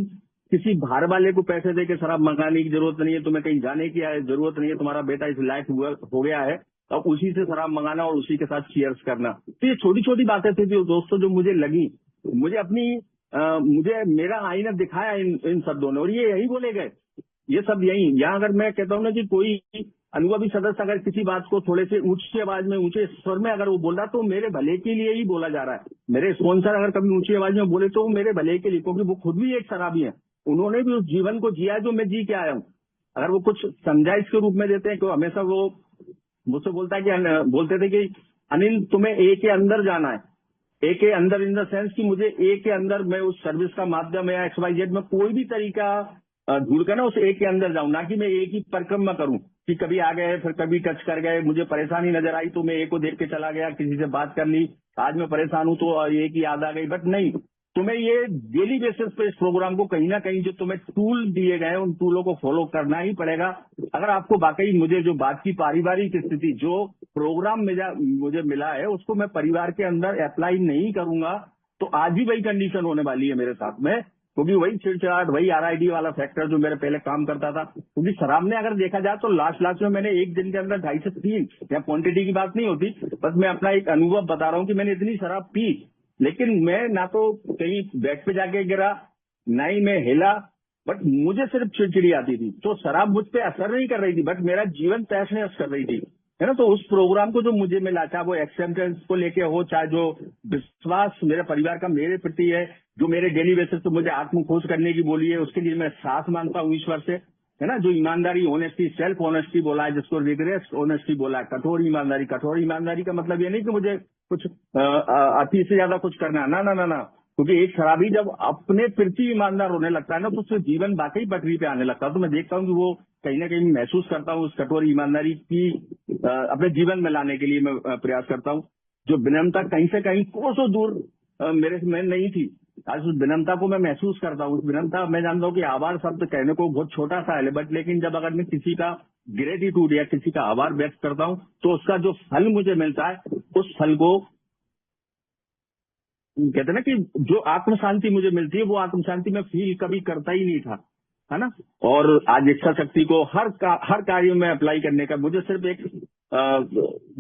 किसी बाहर वाले को पैसे दे के शराब मंगाने की जरूरत नहीं है, तुम्हें कहीं जाने की जरूरत नहीं है, तुम्हारा बेटा इस लायक हो गया है, अब उसी से शराब मंगाना और उसी के साथ चीयर्स करना। तो ये छोटी छोटी बातें थी जो दोस्तों जो मुझे लगी, मुझे अपनी मुझे मेरा आईना दिखाया इन शब्दों ने, और ये यही बोले गए, ये सब यही। यहाँ अगर मैं कहता हूँ ना कि कोई अनुभवी सदस्य अगर किसी बात को थोड़े से ऊंची आवाज में, ऊंचे स्वर में अगर वो बोल रहा तो मेरे भले के लिए ही बोला जा रहा है। मेरे स्पॉन्सर अगर कभी ऊंची आवाज में बोले तो वो मेरे भले के लिए, क्योंकि वो खुद भी एक शराबी है। उन्होंने भी उस जीवन को जिया जो मैं जी के आया हूँ। अगर वो कुछ समझाइश के रूप में देते हैं तो हमेशा वो मुझसे बोलते थे कि अनिल तुम्हें ए के अंदर जाना है। ए के अंदर इन द सेंस कि मुझे ए के अंदर मैं उस सर्विस का माध्यम या XYZ में कोई भी तरीका ढूंढ कर ना उस ए के अंदर जाऊं, ना कि मैं ए की परिक्रमा करूं कि कभी आ गए फिर कभी टच कर गए, मुझे परेशानी नजर आई तो मैं ए को देख के चला गया, किसी से बात कर ली, आज मैं परेशान हूं तो ए की याद आ गई। बट नहीं, तुम्हें ये डेली बेसिस पे इस प्रोग्राम को कहीं ना कहीं जो तुम्हें टूल दिए गए उन टूलों को फॉलो करना ही पड़ेगा। अगर आपको वाकई मुझे जो बात की पारिवारिक स्थिति जो प्रोग्राम मुझे मिला है उसको मैं परिवार के अंदर अप्लाई नहीं करूंगा तो आज भी वही कंडीशन होने वाली है मेरे साथ में, क्योंकि वही चिड़चिड़ाहट, वही RID वाला फैक्टर जो मेरे पहले काम करता था। क्योंकि शराब ने अगर देखा जाए तो लास्ट में मैंने एक दिन के अंदर 2.5 से 3, या क्वांटिटी की बात नहीं होती, बस मैं अपना एक अनुभव बता रहा हूँ कि मैंने इतनी शराब पी, लेकिन मैं ना तो कहीं बेड पे जाके गिरा, ना ही मैं हिला, बट मुझे सिर्फ चिड़चिड़ी आती थी। तो शराब मुझ पे असर नहीं कर रही थी, बट मेरा जीवन तहस नहस कर रही थी, है ना। तो उस प्रोग्राम को जो मुझे मिला, चाहे वो एक्सेप्टेंस को लेके हो, चाहे जो विश्वास मेरे परिवार का मेरे प्रति है, जो मेरे डेली बेसिस पे मुझे आत्म खोज करने की बोली है, उसके लिए मैं साथ मानता हूँ ईश्वर से, है ना। जो ईमानदारी, ऑनेस्टी, सेल्फ ऑनेस्टी बोला है, जिसको रिग्रेस ऑनेस्टी बोला है, कठोर ईमानदारी का मतलब ये नहीं कि मुझे कुछ अति से ज्यादा कुछ करना है, ना। क्योंकि एक शराबी जब अपने प्रति ईमानदार होने लगता है ना तो उससे जीवन वाकई पटरी पे आने लगता है। तो मैं देखता हूँ कि वो कहीं ना कहीं महसूस करता हूँ उस कठोर ईमानदारी की अपने जीवन में लाने के लिए मैं प्रयास करता हूँ। जो विनम्रता कहीं से कहीं कोसों दूर मेरे से मैं नहीं थी, आज उस विनम्रता को मैं महसूस करता हूँ। उस विनम्रता मैं जानता हूँ कि आभार शब्द कहने को बहुत छोटा सा है, बट लेकिन जब अगर मैं किसी का ग्रेटिट्यूड या किसी का आभार व्यक्त करता हूँ तो उसका जो फल मुझे मिलता है उस फल को कहते हैं ना कि जो आत्म शांति मुझे मिलती है वो आत्म शांति मैं फील कभी करता ही नहीं था, है ना। और आज इच्छा शक्ति को हर कार्य में अप्लाई करने का मुझे सिर्फ एक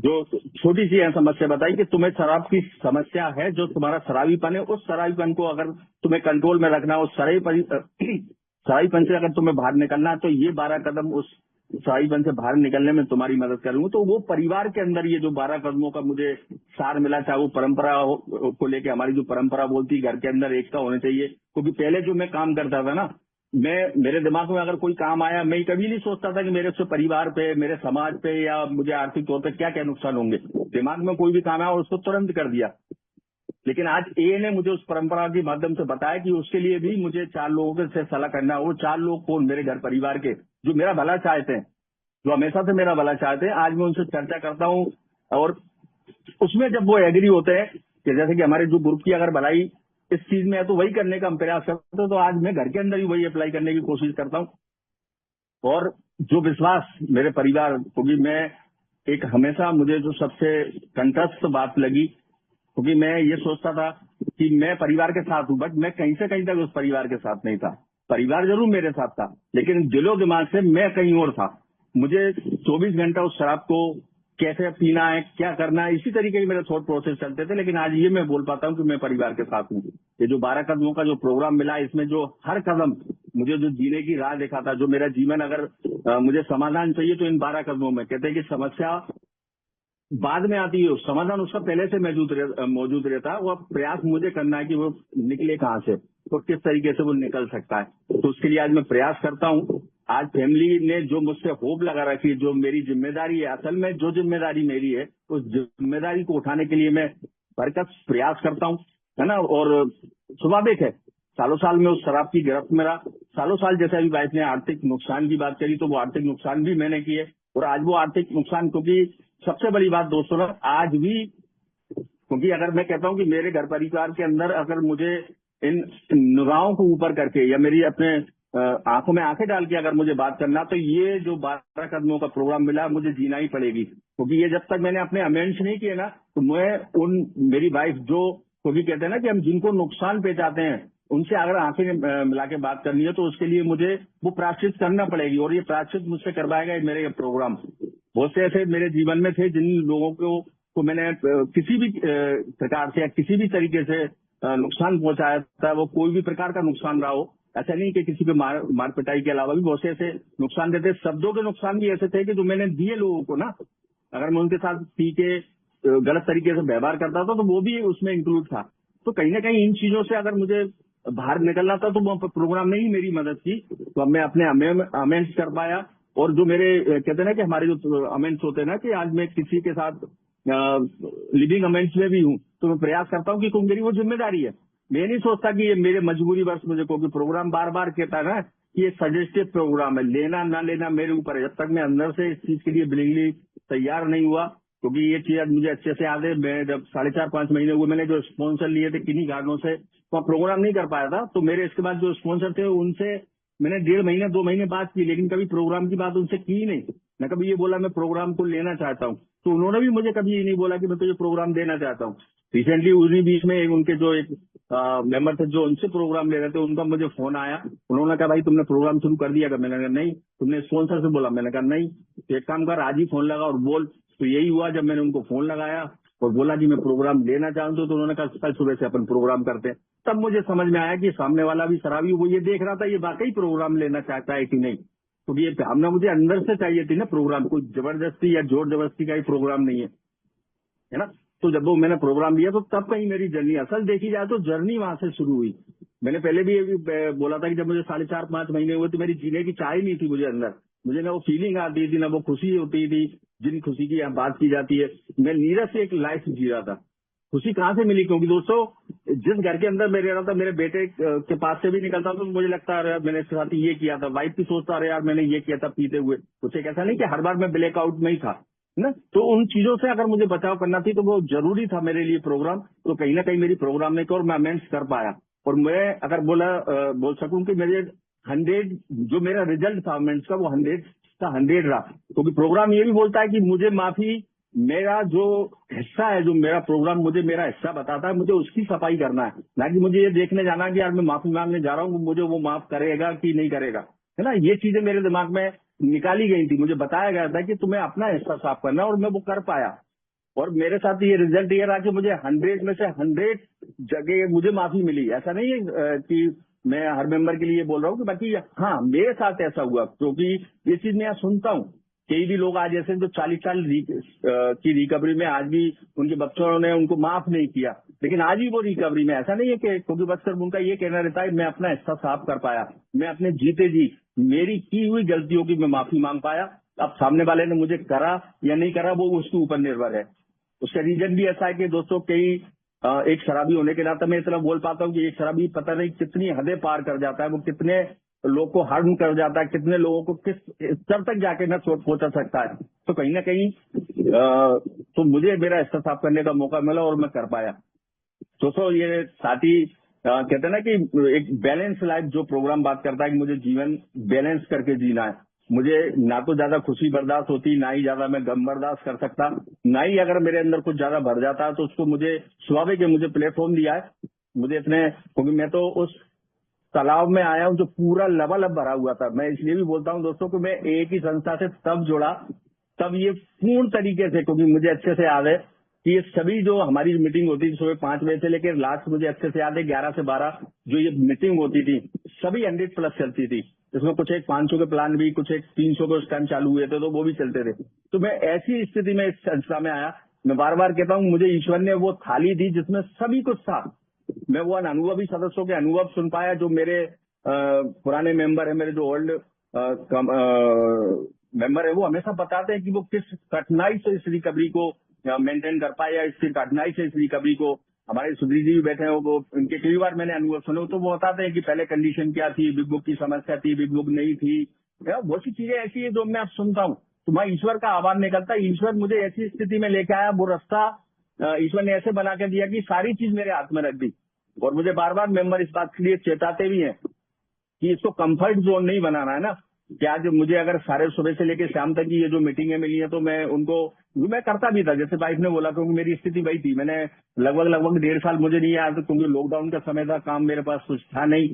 जो छोटी सी समस्या बताई कि तुम्हें शराब की समस्या है, जो तुम्हारा शराबीपन है, उस शराबीपन को अगर तुम्हें कंट्रोल में रखना, उस शराबीपन से अगर तुम्हें बाहर निकलना है तो ये 12 कदम उस शराबीपन से बाहर निकलने में तुम्हारी मदद करूंगा। तो वो परिवार के अंदर ये जो 12 कदमों का मुझे सार मिला, चाहे वो परंपरा को लेके, हमारी जो परंपरा बोलती घर के अंदर एकता होनी चाहिए। क्योंकि पहले जो मैं काम करता था ना, मेरे दिमाग में अगर कोई काम आया, मैं कभी नहीं सोचता था कि मेरे उससे परिवार पे, मेरे समाज पे या मुझे आर्थिक तौर पे क्या क्या नुकसान होंगे। दिमाग में कोई भी काम आया उसको तुरंत कर दिया। लेकिन आज ए ने मुझे उस परंपरा के माध्यम से बताया कि उसके लिए भी मुझे 4 लोगों से सलाह करना है। वो 4 लोग कौन? मेरे घर परिवार के, जो मेरा भला चाहते हैं, जो हमेशा से मेरा भला चाहते हैं। आज मैं उनसे चर्चा करता हूँ और उसमें जब वो एग्री होते हैं कि जैसे कि हमारे जो ग्रुप की अगर भलाई इस चीज में है तो वही करने का हम प्रयास करते हैं। तो आज मैं घर के अंदर ही वही अप्लाई करने की कोशिश करता हूँ। और जो विश्वास मेरे परिवार को भी, मैं एक हमेशा मुझे जो सबसे कंटस्थ बात लगी, क्योंकि मैं ये सोचता था कि मैं परिवार के साथ हूं, बट मैं कहीं से कहीं तक उस परिवार के साथ नहीं था। परिवार जरूर मेरे साथ था, लेकिन दिलो दिमाग से मैं कहीं और था। मुझे 24 घंटा उस शराब को कैसे पीना है, क्या करना है, इसी तरीके के मेरे थॉट प्रोसेस चलते थे। लेकिन आज ये मैं बोल पाता हूँ कि मैं परिवार के साथ हूँ। ये जो 12 कदमों का जो प्रोग्राम मिला, इसमें जो हर कदम मुझे जो जीने की राह दिखा था, जो मेरा जीवन अगर मुझे समाधान चाहिए तो इन 12 कदमों में कहते हैं कि समस्या बाद में आती है, समाधान उसका पहले से मौजूद रहता है। वो प्रयास मुझे करना है कि वो निकले कहाँ से, तो किस तरीके से वो निकल सकता है। तो उसके लिए आज मैं प्रयास करता हूँ। आज फैमिली ने जो मुझसे होप लगा रखी है, जो मेरी जिम्मेदारी है, असल में जो जिम्मेदारी मेरी है उस जिम्मेदारी को उठाने के लिए मैं बरकत प्रयास करता हूँ, है ना। और स्वाभाविक है, सालों साल में उस शराब की गिरफ्त में रहा, सालों साल जैसे अभी वाइफ ने आर्थिक नुकसान की बात करी, तो वो आर्थिक नुकसान भी मैंने किए। और आज वो आर्थिक नुकसान, क्योंकि सबसे बड़ी बात दोस्तों, आज भी, क्योंकि अगर मैं कहता हूं कि मेरे घर परिवार के अंदर अगर मुझे इन निगाहों को ऊपर करके या मेरी अपने आंखों में आंखें डाल के अगर मुझे बात करना, तो ये जो 12 कदमों का प्रोग्राम मिला मुझे जीना ही पड़ेगी। क्योंकि ये जब तक मैंने अपने अमेंड्स नहीं किए ना, तो मैं मेरी वाइफ जो, क्योंकि कहते हैं ना कि हम जिनको नुकसान पहुंचाते हैं उनसे अगर आंखें मिला के बात करनी है तो उसके लिए मुझे वो प्रायश्चित करना पड़ेगी। और ये प्रायश्चित मुझसे करवाएगा मेरे ये प्रोग्राम। बहुत से ऐसे मेरे जीवन में थे जिन लोगों को मैंने किसी भी प्रकार से या किसी भी तरीके से नुकसान पहुंचाया था, वो कोई भी प्रकार का नुकसान रहा हो, ऐसा नहीं कि किसी पे मार पिटाई के अलावा भी बहुत से ऐसे नुकसान देते, शब्दों के नुकसान भी ऐसे थे कि जो मैंने दिए लोगों को ना, अगर मैं उनके साथ पी के गलत तरीके से व्यवहार करता था तो वो भी उसमें इंक्लूड था। तो कहीं ना कहीं इन चीजों से अगर मुझे बाहर निकलना था तो वो प्रोग्राम ने ही मेरी मदद की, तो अब मैं अपने अमेंड्स कर पाया। और जो मेरे कहते हैं ना कि हमारे जो अमेंड्स होते हैं ना, कि आज मैं किसी के साथ लिविंग अमेंड्स में भी हूँ, तो मैं प्रयास करता हूँ कि मेरी वो जिम्मेदारी है। मैं नहीं सोचता कि ये मेरे मजबूरी वर्ष मुझे, क्योंकि प्रोग्राम बार बार कहता है ना कि ये सजेस्टिव प्रोग्राम है, लेना ना लेना मेरे ऊपर है। जब तक मैं अंदर से इस चीज के लिए बिलिंगली तैयार नहीं हुआ, क्योंकि ये चीज आज मुझे अच्छे से याद है, मैं जब 4.5-5 महीने हुए मैंने जो स्पॉन्सर लिए थे किन्हीं कारणों से, तो प्रोग्राम नहीं कर पाया था। तो मेरे इसके बाद जो स्पॉन्सर थे उनसे मैंने 1.5 महीने 2 महीने बात की, लेकिन कभी प्रोग्राम की बात उनसे की नहीं। मैं कभी ये बोला मैं प्रोग्राम को लेना चाहता हूँ, तो उन्होंने भी मुझे कभी ये नहीं बोला कि मैं तुझे प्रोग्राम देना चाहता हूँ। रिसेंटली उन्हीं बीच में उनके जो एक मेंबर थे जो उनसे प्रोग्राम ले रहे थे, उनका मुझे फोन आया। उन्होंने कहा भाई तुमने प्रोग्राम शुरू कर दिया? मैंने कहा नहीं। तुमने स्पॉन्सर से बोला? मैंने कहा नहीं। तो एक काम कर, आज ही फोन लगा और बोल। तो यही हुआ, जब मैंने उनको फोन लगाया और बोला कि मैं प्रोग्राम लेना चाहता हूँ, तो उन्होंने कहा कल सुबह से अपन प्रोग्राम करते हैं। तब मुझे समझ में आया कि सामने वाला भी शराबी, वो ये देख रहा था ये वाकई प्रोग्राम लेना चाहता है कि नहीं। तो ये भावना मुझे अंदर से चाहिए थी ना प्रोग्राम, कोई जबरदस्ती या जोर जबरदस्ती का ही प्रोग्राम नहीं है ना। तो जब वो मैंने प्रोग्राम लिया तो तब कहीं मेरी जर्नी, असल देखी जाए तो जर्नी वहां से शुरू हुई। मैंने पहले भी बोला था कि जब मुझे 4.5-5 महीने हुए तो मेरी जीने की चाह ही नहीं थी मुझे अंदर। मुझे ना वो फीलिंग आती थी, ना वो खुशी होती थी जिन खुशी की यहाँ बात की जाती है। मैं नीरस से एक लाइफ जी रहा था। खुशी कहाँ से मिली? क्योंकि दोस्तों, जिस घर के अंदर मैं रह रहा था, मेरे बेटे के पास से भी निकलता तो मुझे लगता है मैंने इसके साथ ये किया था। वाइफ भी सोचता रहे यार मैंने ये किया था पीते हुए। कुछ एक ऐसा नहीं कि हर बार मैं ब्लैकआउट में ही था ना। तो उन चीजों से अगर मुझे बचाव करना थी तो वो जरूरी था मेरे लिए प्रोग्राम। तो कहीं ना कहीं मेरी प्रोग्राम ने और मैं अमेंड्स कर पाया। और मैं अगर बोल सकूं कि मेरे 100 जो मेरा रिजल्ट था अमेंड्स का, वो 100 का 100 रहा। क्योंकि प्रोग्राम ये भी बोलता है कि मुझे माफी, मेरा जो हिस्सा है, जो मेरा प्रोग्राम मुझे मेरा हिस्सा बताता है, मुझे उसकी सफाई करना है, ना कि मुझे ये देखने जाना है कि यार मैं माफी मांगने जा रहा हूँ, मुझे वो माफ करेगा कि नहीं करेगा, है ना। ये चीजें मेरे दिमाग में निकाली गई थी। मुझे बताया गया था कि तुम्हें अपना हिस्सा साफ करना है, और मैं वो कर पाया। और मेरे साथ ये रिजल्ट ये रहा कि मुझे 100 में से 100 जगह मुझे माफी मिली। ऐसा नहीं है कि मैं हर मेंबर के लिए बोल रहा हूँ कि बाकी, हाँ मेरे साथ ऐसा हुआ। क्योंकि ये चीज मैं यहाँ सुनता हूँ, कई भी लोग आज ऐसे जो 40 साल की रिकवरी में, आज भी उनके बच्चों ने उनको माफ नहीं किया, लेकिन आज भी वो रिकवरी में। ऐसा नहीं है कि, क्योंकि बस सिर्फ उनका ये कहना रहता है मैं अपना हिस्सा साफ कर पाया, मैं अपने जीते जी मेरी की हुई गलतियों की मैं माफी मांग पाया। अब सामने वाले ने मुझे करा या नहीं करा वो उसके ऊपर निर्भर है। उसका रीजन भी ऐसा है कि दोस्तों, कई एक शराबी होने के नाते मैं इतना बोल पाता हूँ कि एक शराबी पता नहीं कितनी हदें पार कर जाता है, वो कितने लोग को हार्म कर जाता है, कितने लोगों को किस स्तर तक जाके न चोट पहुंचा सकता है। तो कहीं ना कहीं तो मुझे मेरा हिस्सा साफ करने का मौका मिला और मैं कर पाया। दोस्तों, ये साथ ही कहते हैं ना कि एक बैलेंस लाइफ जो प्रोग्राम बात करता है कि मुझे जीवन बैलेंस करके जीना है। मुझे ना तो ज्यादा खुशी बर्दाश्त होती, ना ही ज्यादा मैं गम बर्दाश्त कर सकता, ना ही अगर मेरे अंदर कुछ ज्यादा भर जाता है तो उसको मुझे स्वाभाविक है, मुझे प्लेटफॉर्म दिया है। मुझे इतने, क्योंकि मैं तो उस तालाब में आया हूं जो पूरा लबालब भरा हुआ था। मैं इसलिए भी बोलता हूं दोस्तों कि मैं एक ही संस्था से तब जुड़ा, तब ये पूर्ण तरीके से, क्योंकि मुझे अच्छे से याद है कि ये सभी जो हमारी मीटिंग होती थी सुबह 5 बजे से लेकर लास्ट, मुझे अच्छे से याद है 11 से 12 जो ये मीटिंग होती थी, सभी 100+ चलती थी। इसमें कुछ एक 500 के प्लान भी, कुछ एक 300 के उस टाइम चालू हुए थे तो वो भी चलते थे। तो मैं ऐसी स्थिति में इस संस्था में आया। मैं बार बार कहता हूँ, मुझे ईश्वर ने वो थाली दी जिसमें सभी कुछ था। मैं वो अनुभवी सदस्यों के अनुभव सुन पाया, जो मेरे पुराने मेंबर है, मेरे जो ओल्ड मेंबर है, वो हमेशा बताते हैं कि वो किस कठिनाई से इस रिकवरी को मेंटेन कर पाए, या इस कठिनाई से इस रिकवरी को। हमारे सुधीर जी भी बैठे हैं, वो उनके कई बार मैंने अनुभव सुने, तो वो बताते हैं कि पहले कंडीशन क्या थी, बिग बुक की समस्या थी, बिग बुक नहीं थी, बहुत सी चीजें ऐसी है जो मैं अब सुनता हूँ तो मैं ईश्वर का आभार निकलता है। ईश्वर मुझे ऐसी स्थिति में लेके आया, वो रास्ता ईश्वर ने ऐसे बना के दिया कि सारी चीज मेरे हाथ में रख दी। और मुझे बार बार मेंबर इस बात के लिए चेताते भी हैं कि इसको कंफर्ट जोन नहीं बनाना है ना। कि आज मुझे अगर सारे सुबह से लेकर शाम तक की ये जो मीटिंगें मिली है, तो मैं उनको, मैं करता भी था, जैसे वाइफ ने बोला, क्योंकि मेरी स्थिति वही थी। मैंने लगभग 1.5 साल, मुझे नहीं याद, क्योंकि लॉकडाउन का समय था, काम मेरे पास कुछ था नहीं,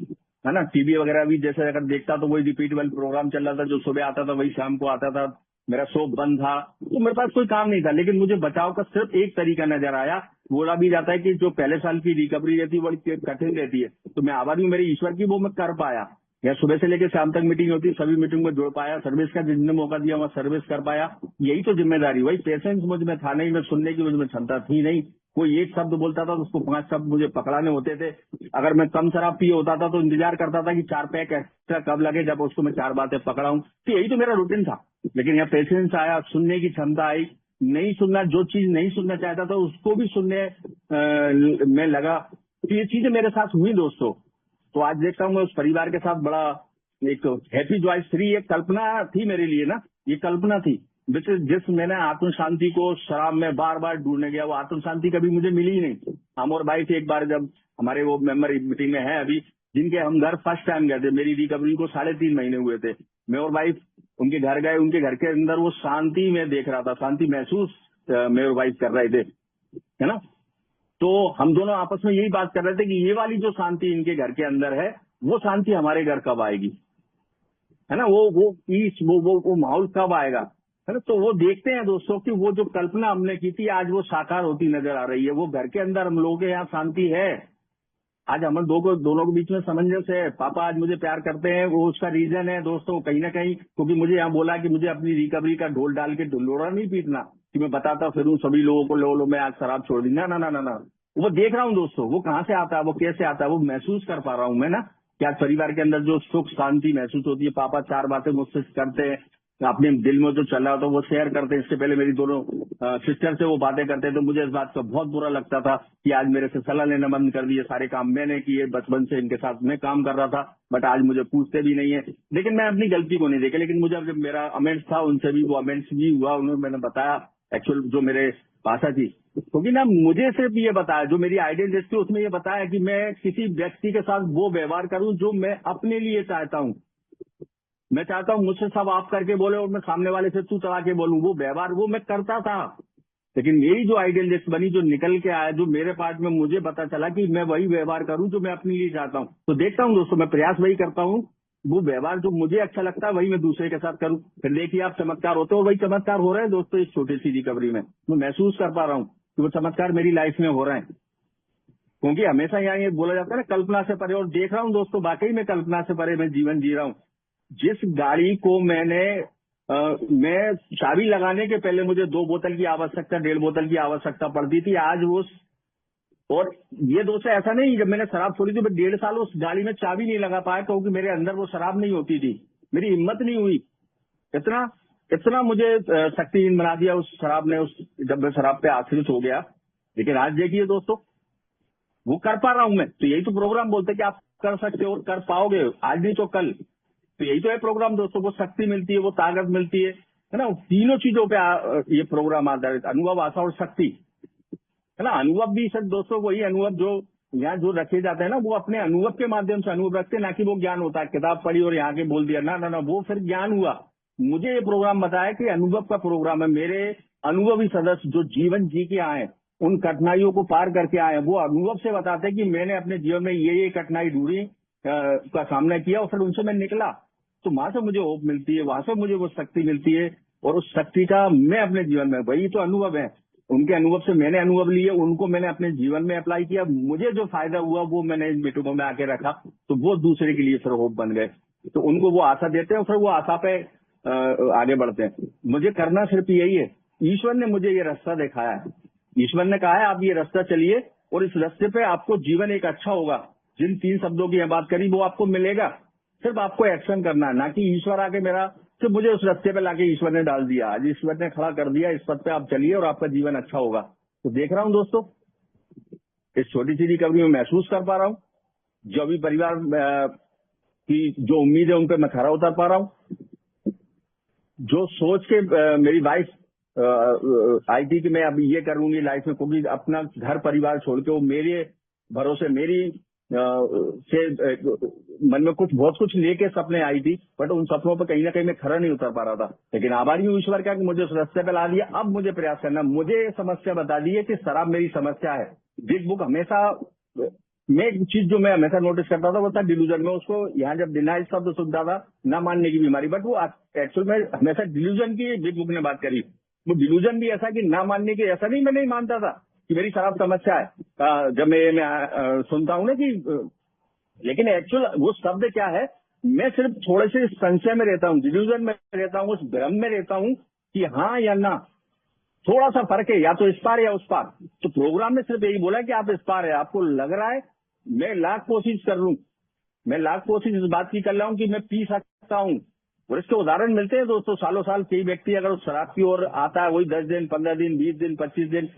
है ना। टीवी वगैरह भी जैसे अगर देखता तो वही रिपीटेबल प्रोग्राम चल रहा था, जो सुबह आता था वही शाम को आता था, मेरा शॉप बंद था, तो मेरे पास कोई काम नहीं था। लेकिन मुझे बचाव का सिर्फ एक तरीका नजर आया बोला भी जाता है कि जो पहले साल की रिकवरी रहती है बड़ी कठिन रहती है, तो मैं आभारी हूँ मेरे ईश्वर की, वो मैं कर पाया। या सुबह से लेकर शाम तक मीटिंग होती, सभी मीटिंग में जुड़ पाया, सर्विस का जिसने मौका दिया वहाँ सर्विस कर पाया। यही तो जिम्मेदारी, वही पेशेंस मुझ में था नहीं, मैं सुनने की मुझ में क्षमता थी नहीं। कोई एक शब्द बोलता था तो उसको 5 शब्द मुझे पकड़ाने होते थे। अगर मैं कम शराब पिए होता था तो इंतजार करता था कि 4 पैक एक्स्ट्रा कब लगे जब उसको मैं 4 बातें पकड़ाऊं। तो यही तो मेरा रूटीन था। लेकिन यहाँ पेशेंस आया, सुनने की क्षमता आई, नहीं सुनना, जो चीज नहीं सुनना चाहता था उसको भी सुनने में लगा। तो ये चीजें मेरे साथ हुई दोस्तों। तो आज देखता हूँ मैं उस परिवार के साथ बड़ा एक हैप्पी जॉयस फ्री, एक कल्पना थी मेरे लिए ना, ये कल्पना थी जिस मैंने आत्म शांति को शराब में बार बार ढूंढने गया, वो आत्म शांति कभी मुझे मिली ही नहीं। हम और भाई थे एक बार, जब हमारे वो मेंबर मीटिंग में है अभी, जिनके हम घर फर्स्ट टाइम गए थे, मेरी रिकवरी को 3.5 महीने हुए थे, मैं और वाइफ उनके घर गए, उनके घर के अंदर वो शांति में देख रहा था, शांति महसूस मैं और वाइफ कर रहे थे, है ना। तो हम दोनों आपस में यही बात कर रहे थे कि ये वाली जो शांति इनके घर के अंदर है, वो शांति हमारे घर कब आएगी, है ना। वो पीस, वो माहौल कब आएगा, है ना। तो वो देखते हैं दोस्तों कि वो जो कल्पना हमने की थी आज वो साकार होती नजर आ रही है। वो घर के अंदर हम लोगों के यहाँ शांति है। आज हम दोनों के बीच में सामंजस्य है। पापा आज मुझे प्यार करते हैं, वो उसका रीजन है दोस्तों कहीं ना कहीं, क्योंकि मुझे यहाँ बोला कि मुझे अपनी रिकवरी का ढोल डाल के ढिंढोरा नहीं पीटना कि मैं बताता फिरूं सभी लोगों को, लो मैं आज शराब छोड़ दी, ना ना ना ना ना। वो देख रहा हूँ दोस्तों, वो कहाँ से आता है, वो कैसे आता है, वो महसूस कर पा रहा हूँ मैं ना, कि आज परिवार के अंदर जो सुख शांति महसूस होती है। पापा 4 बातें मुझसे करते हैं, अपने दिल में जो चल रहा होता है वो शेयर करते हैं। इससे पहले मेरी दोनों सिस्टर से वो बातें करते हैं, तो मुझे इस बात का बहुत बुरा लगता था कि आज मेरे से सलाह लेना बंद कर दिए, सारे काम मैंने किए, बचपन से इनके साथ मैं काम कर रहा था, बट आज मुझे पूछते भी नहीं है। लेकिन मैं अपनी गलती को नहीं देखा, लेकिन मुझे जब मेरा अमेंड्स था उनसे भी वो अमेंड्स भी हुआ, उन्होंने मैंने बताया एक्चुअल जो मेरे भाषा थी, क्योंकि ना मुझे सिर्फ ये बताया, जो मेरी आइडेंटिटी थी उसमें ये बताया कि मैं किसी व्यक्ति के साथ वो व्यवहार करूं जो मैं अपने लिए चाहता हूं। मैं चाहता हूं मुझसे सब आप करके बोले और मैं सामने वाले से तू चढ़ा के बोलूं, वो व्यवहार वो मैं करता था। लेकिन मेरी जो आइडियल लिस्ट बनी, जो निकल के आया, जो मेरे पार्ट में मुझे पता चला कि मैं वही व्यवहार करूं जो मैं अपने लिए चाहता हूं। तो देखता हूं दोस्तों, मैं प्रयास वही करता हूं, वो व्यवहार जो मुझे अच्छा लगता है वही मैं दूसरे के साथ करूं। फिर देखिए आप चमत्कार होते हो, वही चमत्कार हो रहे हैं दोस्तों इस छोटी सी रिकवरी में। मैं महसूस कर पा रहा हूँ कि वो चमत्कार मेरी लाइफ में हो रहे हैं, क्योंकि हमेशा यहाँ ये बोला जाता है ना कल्पना से परे, और देख रहा हूँ दोस्तों वाकई में कल्पना से परे मैं जीवन जी रहा हूँ। जिस गाड़ी को मैं चाबी लगाने के पहले मुझे 2 बोतल की आवश्यकता, 1.5 बोतल की आवश्यकता पड़ती थी, आज वो, और ये दोस्तों ऐसा नहीं, जब मैंने शराब छोड़ी थी मैं 1.5 साल उस गाड़ी में चाबी नहीं लगा पाया, क्योंकि मेरे अंदर वो शराब नहीं होती थी, मेरी हिम्मत नहीं हुई। इतना मुझे शक्तिहीन बना दिया उस शराब ने, जब मैं शराब पे आश्रित हो गया। लेकिन आज देखिए दोस्तों, वो कर पा रहा हूं मैं। तो यही तो प्रोग्राम बोलते हैं कि आप कर सकते हो और कर पाओगे, आज नहीं तो कल। तो यही तो है प्रोग्राम दोस्तों, वो शक्ति मिलती है, वो ताकत मिलती है ना। तीनों चीजों पे ये प्रोग्राम आधारित, अनुभव, आशा और शक्ति, है ना। अनुभव भी सर दोस्तों वही अनुभव जो यहाँ जो रखे जाते हैं ना, वो अपने अनुभव के माध्यम से अनुभव रखते हैं, ना कि वो ज्ञान होता है किताब पढ़ी और यहाँ के बोल दिया, ना ना ना, वो फिर ज्ञान हुआ। मुझे ये प्रोग्राम बताया कि अनुभव का प्रोग्राम है। मेरे अनुभवी सदस्य जो जीवन जी के आए, उन कठिनाइयों को पार करके आए, वो अनुभव से बताते हैं कि मैंने अपने जीवन में ये कठिनाई ढूंढी, का सामना किया और फिर उनसे मैं निकला। तो वहां से मुझे होप मिलती है, वहां से मुझे वो शक्ति मिलती है, और उस शक्ति का मैं अपने जीवन में, वही तो अनुभव है, उनके अनुभव से मैंने अनुभव लिए, उनको मैंने अपने जीवन में अप्लाई किया, मुझे जो फायदा हुआ वो मैंने इन मीटिंगों में आके रखा, तो वो दूसरे के लिए फिर होप बन गए। तो उनको वो आशा देते हैं और फिर वो आशा पे आगे बढ़ते हैं। मुझे करना सिर्फ यही है, ईश्वर ने मुझे ये रास्ता दिखाया है, ईश्वर ने कहा है आप ये रास्ता चलिए और इस रास्ते पे आपको जीवन एक अच्छा होगा। जिन 3 शब्दों की बात करी वो आपको मिलेगा, सिर्फ आपको एक्शन करना है, ना कि ईश्वर आके मेरा सिर्फ मुझे उस रास्ते पे लाके ईश्वर ने डाल दिया, आज ईश्वर ने खड़ा कर दिया, इस पद पे आप चलिए और आपका जीवन अच्छा होगा। तो देख रहा हूँ दोस्तों, इस छोटी सी रिकवरी में महसूस कर पा रहा हूँ, जो अभी परिवार की जो उम्मीद है उन पर मैं खरा उतर पा रहा हूँ। जो सोच के मेरी वाइफ आई थी कि मैं अभी ये करूंगी लाइफ में, क्योंकि अपना घर परिवार छोड़ के वो मेरे भरोसे मेरी से मन में बहुत कुछ लेके सपने आई थी, बट उन सपनों पर कहीं ना कहीं मैं खरा नहीं उतर पा रहा था। लेकिन आभारी हूँ ईश्वर का कि मुझे उस रास्ते पे ला दिया। अब मुझे प्रयास करना, मुझे समस्या बता दी है कि शराब मेरी समस्या है। बिग बुक हमेशा, मैं एक चीज जो मैं हमेशा नोटिस करता था वो था डिल्यूजन में, उसको यहाँ जब डिनाइल शब्द सुनता था, ना मानने की बीमारी, बट वो एक्चुअल में हमेशा डिल्यूजन की बिग बुक ने बात करी। वो डिल्यूजन भी ऐसा कि ना मानने की, ऐसा नहीं मैं नहीं मानता था कि मेरी शराब समस्या है। जब मैं सुनता हूँ ना कि लेकिन एक्चुअल वो शब्द क्या है, मैं सिर्फ थोड़े से संशय में रहता हूँ, डिल्यूजन में रहता हूँ, उस भ्रम में रहता हूँ कि हाँ या ना, थोड़ा सा फर्क है, या तो इस पार या उस पार। तो प्रोग्राम में सिर्फ यही बोला कि आप इस पार है, आपको लग रहा है। मैं लाख कोशिश कर लूं, मैं लाख कोशिश इस बात की कर रहा हूं कि मैं पी सकता हूं, और इसके उदाहरण मिलते हैं दोस्तों। सालों साल कई व्यक्ति अगर उस शराब की ओर आता है, वही 10 दिन 15 दिन 20 दिन 25 दिन,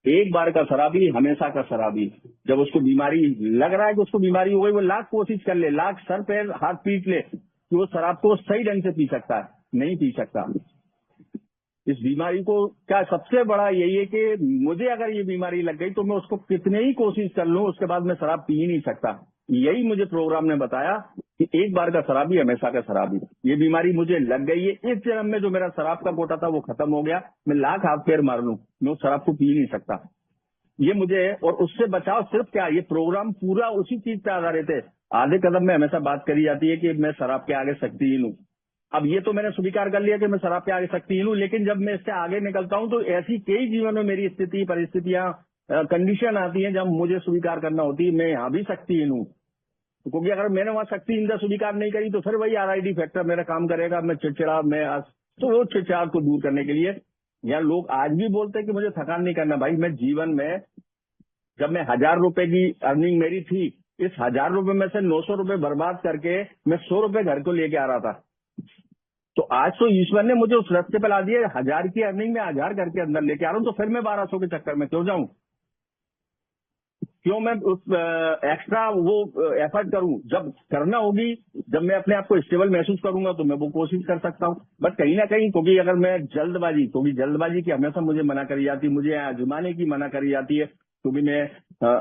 एक बार का शराबी हमेशा का शराबी। जब उसको बीमारी लग रहा है कि उसको बीमारी हो गई, वो लाख कोशिश कर ले, लाख सर पैर हाथ पीट ले कि वो शराब को सही ढंग से पी सकता है, नहीं पी सकता। इस बीमारी को क्या सबसे बड़ा यही है कि मुझे अगर ये बीमारी लग गई तो मैं उसको कितने ही कोशिश कर लूं, उसके बाद मैं शराब पी ही नहीं सकता। यही मुझे प्रोग्राम ने बताया कि एक बार का शराबी हमेशा का शराबी। ये बीमारी मुझे लग गई है, इस जन्म में जो मेरा शराब का कोटा था वो खत्म हो गया। मैं लाख हाथ पैर मार लूं, मैं उस शराब को पी नहीं सकता। ये मुझे, और उससे बचाव सिर्फ क्या, ये प्रोग्राम पूरा उसी चीज पे आधारित है। आधे कदम में हमेशा बात करी जाती है कि मैं शराब के आगे शक्तिहीन हूं। अब ये तो मैंने स्वीकार कर लिया कि मैं शराब के आगे शक्तिहीन हूं, लेकिन जब मैं इससे आगे निकलता हूं तो ऐसी कई जीवन में मेरी स्थिति परिस्थितियां कंडीशन आती हैं जब मुझे स्वीकार करना होती है मैं यहाँ भी शक्तिहीन हूँ। क्योंकि अगर मैंने वहां शक्तिहीनता स्वीकार नहीं करी तो फिर वही RID फैक्टर मेरा काम करेगा। मैं चिड़चिड़ा, तो वो चिड़चिड़ाहट को दूर करने के लिए, यहाँ लोग आज भी बोलते हैं कि मुझे थकान नहीं करना। भाई मैं जीवन में, जब मैं 1000 रुपए की अर्निंग मेरी थी, इस 1000 रुपए में से 900 रुपए बर्बाद करके मैं 100 रुपए घर को लेके आ रहा था। तो आज तो ईश्वर ने मुझे उस रास्ते पे ला दिया, 1000 की अर्निंग में 1000 घर के अंदर लेके आ रहा हूं, तो फिर मैं 1200 के चक्कर में क्यों जाऊं? क्यों मैं उस एक्स्ट्रा वो एफर्ट करूं? जब करना होगी, जब मैं अपने आप को स्टेबल महसूस करूंगा तो मैं वो कोशिश कर सकता हूं। बट कहीं ना कहीं, क्योंकि अगर मैं जल्दबाजी की हमेशा मुझे मना करी जाती है, मुझे आजमाने की मना करी जाती है, क्योंकि मैं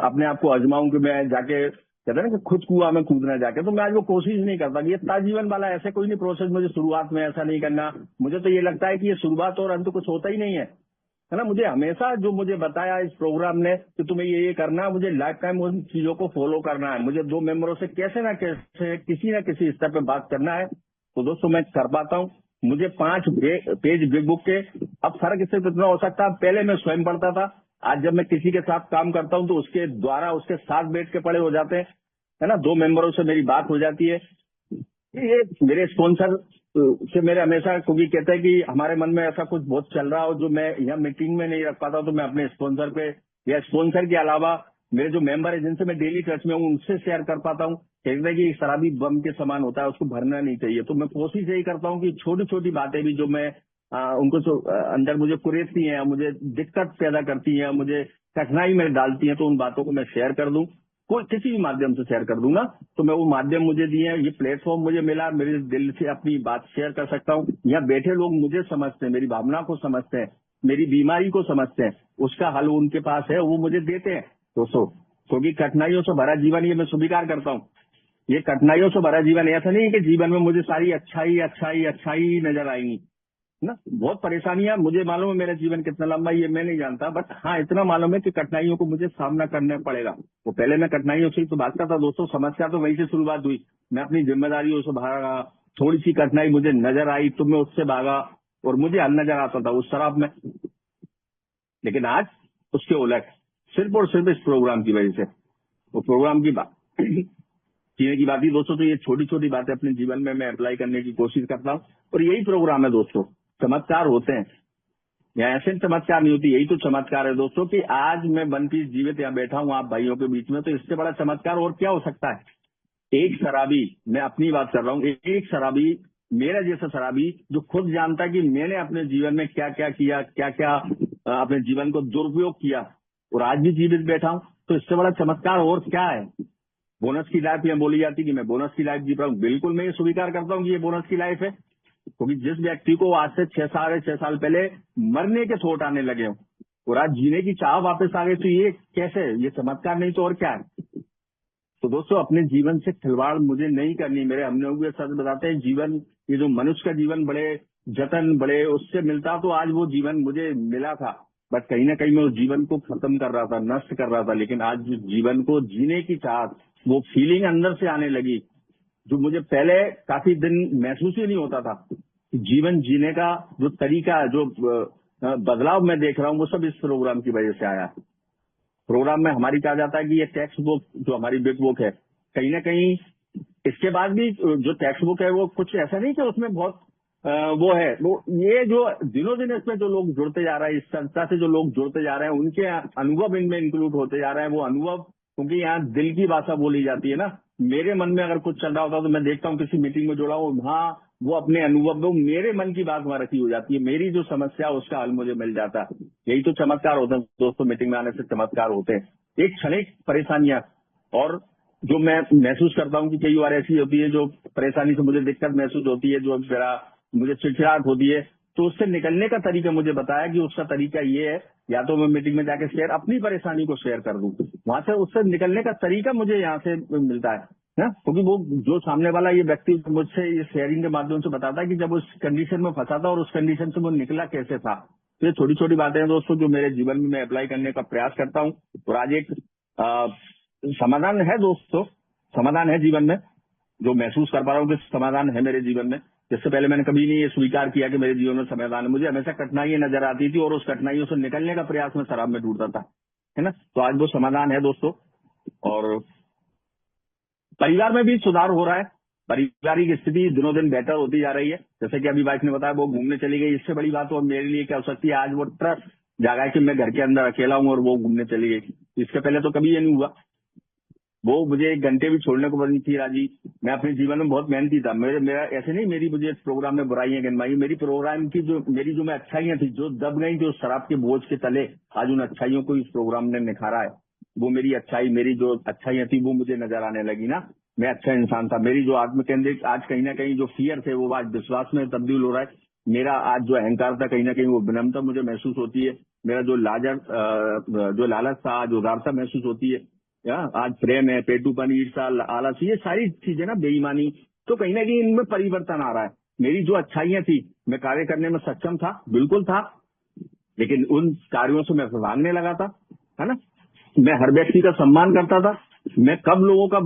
अपने आप को आजमाऊं कि मैं जाके, कहते हैं ना कि खुद कुआं में कूदना जाके, तो मैं आज वो कोशिश नहीं करता। ये ताजीवन वाला ऐसे कोई नहीं प्रोसेस, मुझे शुरुआत में ऐसा नहीं करना। मुझे तो ये लगता है कि ये शुरुआत और अंत कुछ होता ही नहीं है ना। मुझे हमेशा जो मुझे बताया इस प्रोग्राम ने कि तुम्हें ये करना है, मुझे लाइफ टाइम उन चीजों को फॉलो करना है। मुझे 2 मेंबरों से कैसे ना कैसे किसी न किसी स्तर पे बात करना है, तो दोस्तों मैं कर पाता हूँ। मुझे 5 पेज बिग बुक के, अब फर्क सिर्फ इतना हो सकता है, पहले मैं स्वयं पढ़ता था, आज जब मैं किसी के साथ काम करता हूँ तो उसके द्वारा उसके साथ बैठ के पढ़े हो जाते हैं, है ना। 2 मेंबरों से मेरी बात हो जाती है। ये मेरे स्पॉन्सर से मेरे हमेशा, क्योंकि कहते हैं कि हमारे मन में ऐसा कुछ बहुत चल रहा हो जो मैं यहाँ मीटिंग में नहीं रख पाता, तो मैं अपने स्पॉन्सर पे या स्पॉन्सर के अलावा मेरे जो मेंबर है जिनसे मैं डेली टच में हूँ उनसे शेयर कर पाता हूँ। कहते हैं कि शराबी बम के समान होता है, उसको भरना नहीं चाहिए। तो मैं कोशिश यही करता हूँ कि छोटी छोटी बातें भी जो मैं उनको जो अंदर मुझे कुरेदती हैं, मुझे दिक्कत पैदा करती हैं, मुझे कठिनाई में डालती हैं, तो उन बातों को मैं शेयर कर दूं, कोई किसी भी माध्यम से शेयर कर दूंगा। तो मैं वो माध्यम मुझे दिए हैं, ये प्लेटफॉर्म मुझे मिला, मेरे दिल से अपनी बात शेयर कर सकता हूँ। यहाँ बैठे लोग मुझे समझते हैं, मेरी भावना को समझते हैं, मेरी बीमारी को समझते हैं, उसका हल उनके पास है, वो मुझे देते हैं दोस्तों। क्योंकि कठिनाइयों से भरा जीवन, ये मैं स्वीकार करता हूँ, ये कठिनाइयों से भरा जीवन ऐसा नहीं है कि जीवन में मुझे सारी अच्छाई नजर आएंगी ना। बहुत परेशानियां, मुझे मालूम है मेरा जीवन कितना लंबा है ये मैं नहीं जानता, बट हाँ इतना मालूम है कि कठिनाइयों को मुझे सामना करना पड़ेगा। वो पहले मैं कठिनाइयों से ही तो भागता था दोस्तों, समस्या तो वहीं से शुरुआत हुई। मैं अपनी जिम्मेदारियों से भागा, थोड़ी सी कठिनाई मुझे नजर आई तो मैं उससे भागा, और मुझे हल नजर आता था उस शराब में। लेकिन आज उसके उलट, सिर्फ और सिर्फ इस प्रोग्राम की वजह से, वो प्रोग्राम की बात जीने की बात ही दोस्तों। तो ये छोटी छोटी बातें अपने जीवन में मैं अप्लाई करने की कोशिश करता हूँ, और यही प्रोग्राम है दोस्तों। चमत्कार होते हैं या ऐसे चमत्कार नहीं होती, यही तो चमत्कार है दोस्तों कि आज मैं 1 पीस जीवित यहाँ बैठा हूँ आप भाइयों के बीच में। तो इससे बड़ा चमत्कार और क्या हो सकता है? एक शराबी, मैं अपनी बात कर रहा हूँ, एक शराबी, मेरा जैसा शराबी जो खुद जानता है कि मैंने अपने जीवन में क्या क्या किया, क्या क्या अपने जीवन को दुरुपयोग किया, और आज भी जीवित बैठा हूँ। तो इससे बड़ा चमत्कार और क्या है? बोनस की लाइफ यहाँ बोली जाती कि मैं बोनस की लाइफ जी रहा हूँ, बिल्कुल मैं ये स्वीकार करता हूँ कि ये बोनस की लाइफ है। क्योंकि जिस व्यक्ति को आज से 6 साल पहले मरने के थोट आने लगे हो और आज जीने की चाह वापस आ गई, तो ये कैसे? ये चमत्कार नहीं तो और क्या है? तो दोस्तों अपने जीवन से खिलवाड़ मुझे नहीं करनी। मेरे हमने हुए सच बताते हैं, जीवन, ये जो मनुष्य का जीवन बड़े जतन, बड़े उससे मिलता, तो आज वो जीवन मुझे मिला था, बट कहीं ना कहीं मैं उस जीवन को खत्म कर रहा था, नष्ट कर रहा था। लेकिन आज जो जीवन को जीने की चाह, वो फीलिंग अंदर से आने लगी जो मुझे पहले काफी दिन महसूस ही नहीं होता था। जीवन जीने का जो तरीका, जो बदलाव मैं देख रहा हूँ, वो सब इस प्रोग्राम की वजह से आया। प्रोग्राम में हमारी कहा जाता है कि ये टेक्स्ट बुक जो हमारी बिग बुक है, कहीं ना कहीं इसके बाद भी जो टेक्स्ट बुक है वो कुछ ऐसा नहीं कि उसमें बहुत वो है, वो ये जो दिनों दिन इसमें जो लोग जुड़ते जा रहे हैं, इस संस्था से जो लोग जुड़ते जा रहे हैं, उनके अनुभव इनमें इंक्लूड होते जा रहे हैं। वो अनुभव, क्योंकि यहाँ दिल की भाषा बोली जाती है ना, मेरे मन में अगर कुछ चल रहा होता है तो मैं देखता हूँ किसी मीटिंग में जुड़ा हूँ, वहाँ वो अपने अनुभव, वो मेरे मन की बात वहां रखी हो जाती है, मेरी जो समस्या है उसका हल मुझे मिल जाता है। यही तो चमत्कार होते हैं दोस्तों, मीटिंग में आने से चमत्कार होते हैं। एक क्षणिक परेशानियां, और जो मैं महसूस करता हूँ कि कई बार ऐसी होती है जो परेशानी से मुझे दिक्कत महसूस होती है, जो जरा मुझे चिड़चिड़ाहट होती है, तो उससे निकलने का तरीका मुझे बताया कि उसका तरीका ये है, या तो मैं मीटिंग में जाके शेयर अपनी परेशानी को शेयर कर दूं, वहां से उससे निकलने का तरीका मुझे यहाँ से मिलता है ना, क्योंकि वो जो सामने वाला ये व्यक्ति मुझसे ये शेयरिंग के माध्यम से बताता है कि जब उस कंडीशन में फंसा था और उस कंडीशन से वो निकला कैसे था। तो ये छोटी छोटी बातें हैं दोस्तों जो मेरे जीवन में मैं अप्लाई करने का प्रयास करता हूँ, और आज एक समाधान है दोस्तों, समाधान है जीवन में, जो महसूस कर पा रहा हूँ कि समाधान है मेरे जीवन में। जिससे पहले मैंने कभी नहीं ये स्वीकार किया कि मेरे जीवन में समाधान है, मुझे हमेशा कठिनाइयां नजर आती थी और उस कठिनाइयों से निकलने का प्रयास में शराब में ढूंढता था, है ना। तो आज वो समाधान है दोस्तों, और परिवार में भी सुधार हो रहा है, पारिवारिक स्थिति दिनों दिन बेहतर होती जा रही है। जैसे कि अभी वाइफ ने बताया वो घूमने चली गई, इससे बड़ी बात और मेरे लिए क्या हो सकती है। आज वो ट्रस्ट जागा है कि मैं घर के अंदर अकेला हूँ और वो घूमने चली गई, इसके पहले तो कभी ये नहीं हुआ। वो मुझे 1 घंटे भी छोड़ने को बनी थी राजी। मैं अपने जीवन में बहुत मेहनती था, मेरा ऐसे नहीं मेरी मुझे प्रोग्राम में बुराइयां गिनवाई, मेरी प्रोग्राम की जो मैं अच्छाइयां थी जो दब गई थी उस शराब के बोझ के तले, आज उन अच्छाइयों को इस प्रोग्राम ने निखारा है। वो मेरी अच्छाई, मेरी जो अच्छाइयां थी वो मुझे नजर आने लगी ना, मैं अच्छा इंसान था। मेरी जो आत्म केंद्रित आज कहीं ना कहीं जो फियर थे वो आज विश्वास में तब्दील हो रहा है। मेरा आज जो अहंकार था कहीं ना कहीं वो विनम्रता मुझे महसूस होती है। मेरा जो लालच था आज उदारता महसूस होती है। आज प्रेम है, पेटूपन, ईर्षा, आलस, ये सारी चीजें ना, बेईमानी, तो कहीं ना कहीं इनमें परिवर्तन आ रहा है। मेरी जो अच्छाइयां थी, मैं कार्य करने में सक्षम था, बिल्कुल था, लेकिन उन कार्यों से मैं भागने लगा था, है ना। मैं हर व्यक्ति का सम्मान करता था, मैं कब लोगों का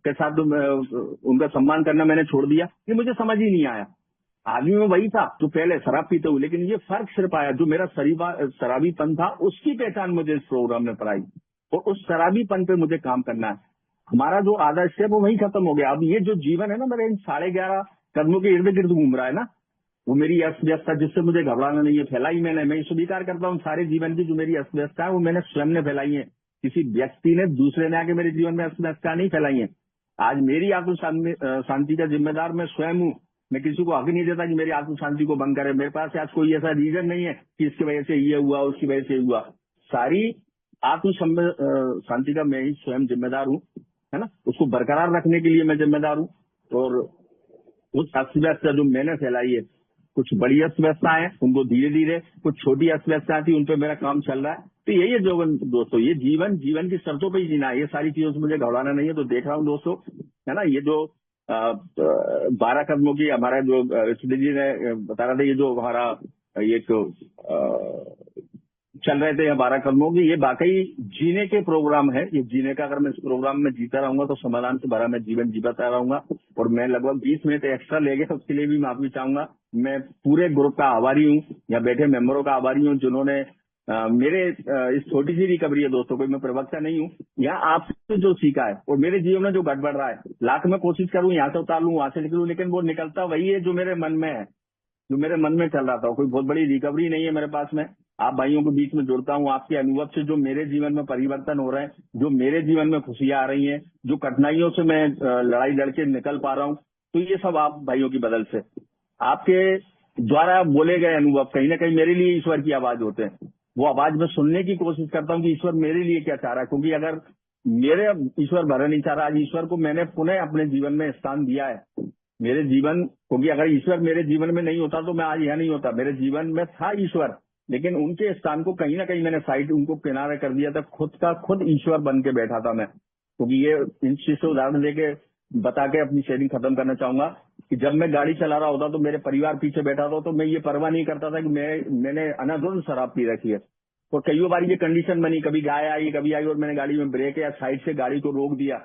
के साथ उनका सम्मान करना मैंने छोड़ दिया, ये मुझे समझ ही नहीं आया। आदमी में वही था जो पहले शराब पीते हुए, लेकिन ये फर्क सिर्फ आया जो मेरा शराबीपन था, उसकी पहचान मुझे इस प्रोग्राम में पड़ाई, और उस शराबीपन पे मुझे काम करना है। हमारा जो आधा स्टेप वो वही खत्म हो गया। अब ये जो जीवन है ना, मेरे इन 11.5 कदमों के इर्द गिर्द घूम रहा है ना, वो मेरी अस्त व्यवस्था जिससे मुझे घबराना नहीं है, फैलाई मैंने। मैं स्वीकार करता हूँ सारे जीवन की जो मेरी अस्त व्यवस्था है वो मैंने स्वयं ने फैलाई है, किसी व्यक्ति ने, दूसरे ने आके मेरे जीवन में अस्त व्यवस्था नहीं फैलाई है। आज मेरी आत्म शांति का जिम्मेदार मैं स्वयं हूँ। मैं किसी को हक नहीं देता कि मेरी आत्म शांति को भंग करे। मेरे पास आज कोई ऐसा रीजन नहीं है कि इसकी वजह से ये हुआ, उसकी वजह से हुआ। सारी आत्म शांति का मैं ही स्वयं जिम्मेदार हूँ, है ना। उसको बरकरार रखने के लिए मैं जिम्मेदार हूँ। और उस अर्थव्यवस्था जो मैंने फैलाई है, कुछ बड़ी अर्थव्यवस्था है, उनको धीरे धीरे, कुछ छोटी अर्थव्यवस्था थी उन पर मेरा काम चल रहा है। तो यही है दोस्तों, ये जीवन की शर्तों पर ही जीना है। ये सारी चीजों से मुझे घबराना नहीं है। तो देख रहा हूँ दोस्तों, है ना, ये जो 12 कदमों की हमारा जो ऋषि जी ने बता रहा था, ये जो हमारा ये चल रहे थे 12 कदमों की, ये वाकई जीने के प्रोग्राम है। ये जीने का, अगर मैं इस प्रोग्राम में जीता रहूंगा तो समाधान से भरा मैं जीवन जीता रहूंगा। और मैं लगभग 20 मिनट एक्स्ट्रा ले गया, उसके लिए भी माफी चाहूंगा। मैं पूरे ग्रुप का आभारी हूँ, या बैठे मेंबरों का आभारी हूँ जिन्होंने मेरे इस छोटी सी रिकवरी है दोस्तों, कोई मैं प्रवक्ता नहीं हूँ, यहाँ आपसे जो सीखा है और मेरे जीवन में जो गड़बड़ रहा है, लाख में कोशिश करूँ यहाँ से उतार लूँ, वहां से निकलूँ, लेकिन वो निकलता वही है जो मेरे मन में है, जो मेरे मन में चल रहा था। कोई बहुत बड़ी रिकवरी नहीं है मेरे पास में। आप भाइयों के बीच में जुड़ता हूँ, आपके अनुभव से जो मेरे जीवन में परिवर्तन हो रहे हैं, जो मेरे जीवन में खुशियां आ रही हैं, जो कठिनाइयों से मैं लड़ाई लड़के निकल पा रहा हूँ, तो ये सब आप भाइयों की बदल से, आपके द्वारा बोले गए अनुभव कहीं ना कहीं मेरे लिए ईश्वर की आवाज होते हैं। वो आवाज में सुनने की कोशिश करता हूँ कि ईश्वर मेरे लिए क्या चाह रहा है, क्योंकि अगर मेरे ईश्वर भरा नहीं चाह रहा, आज ईश्वर को मैंने पुनः अपने जीवन में स्थान दिया है। मेरे जीवन, क्योंकि अगर ईश्वर मेरे जीवन में नहीं होता तो मैं आज यहाँ नहीं होता। मेरे जीवन में था ईश्वर, लेकिन उनके स्थान को कहीं ना कहीं मैंने साइड, उनको किनारे कर दिया था। खुद ईश्वर बन के बैठा था मैं। क्योंकि ये इन चीज से उदाहरण देके बता के अपनी शेयरिंग खत्म करना चाहूंगा कि जब मैं गाड़ी चला रहा होता तो मेरे परिवार पीछे बैठा था, तो मैं ये परवाह नहीं करता था कि मैंने अनाधुन शराब पी रखी है। और कई बार ये कंडीशन बनी, कभी गाय आई, कभी आई और मैंने गाड़ी में ब्रेक या साइड से गाड़ी को रोक दिया,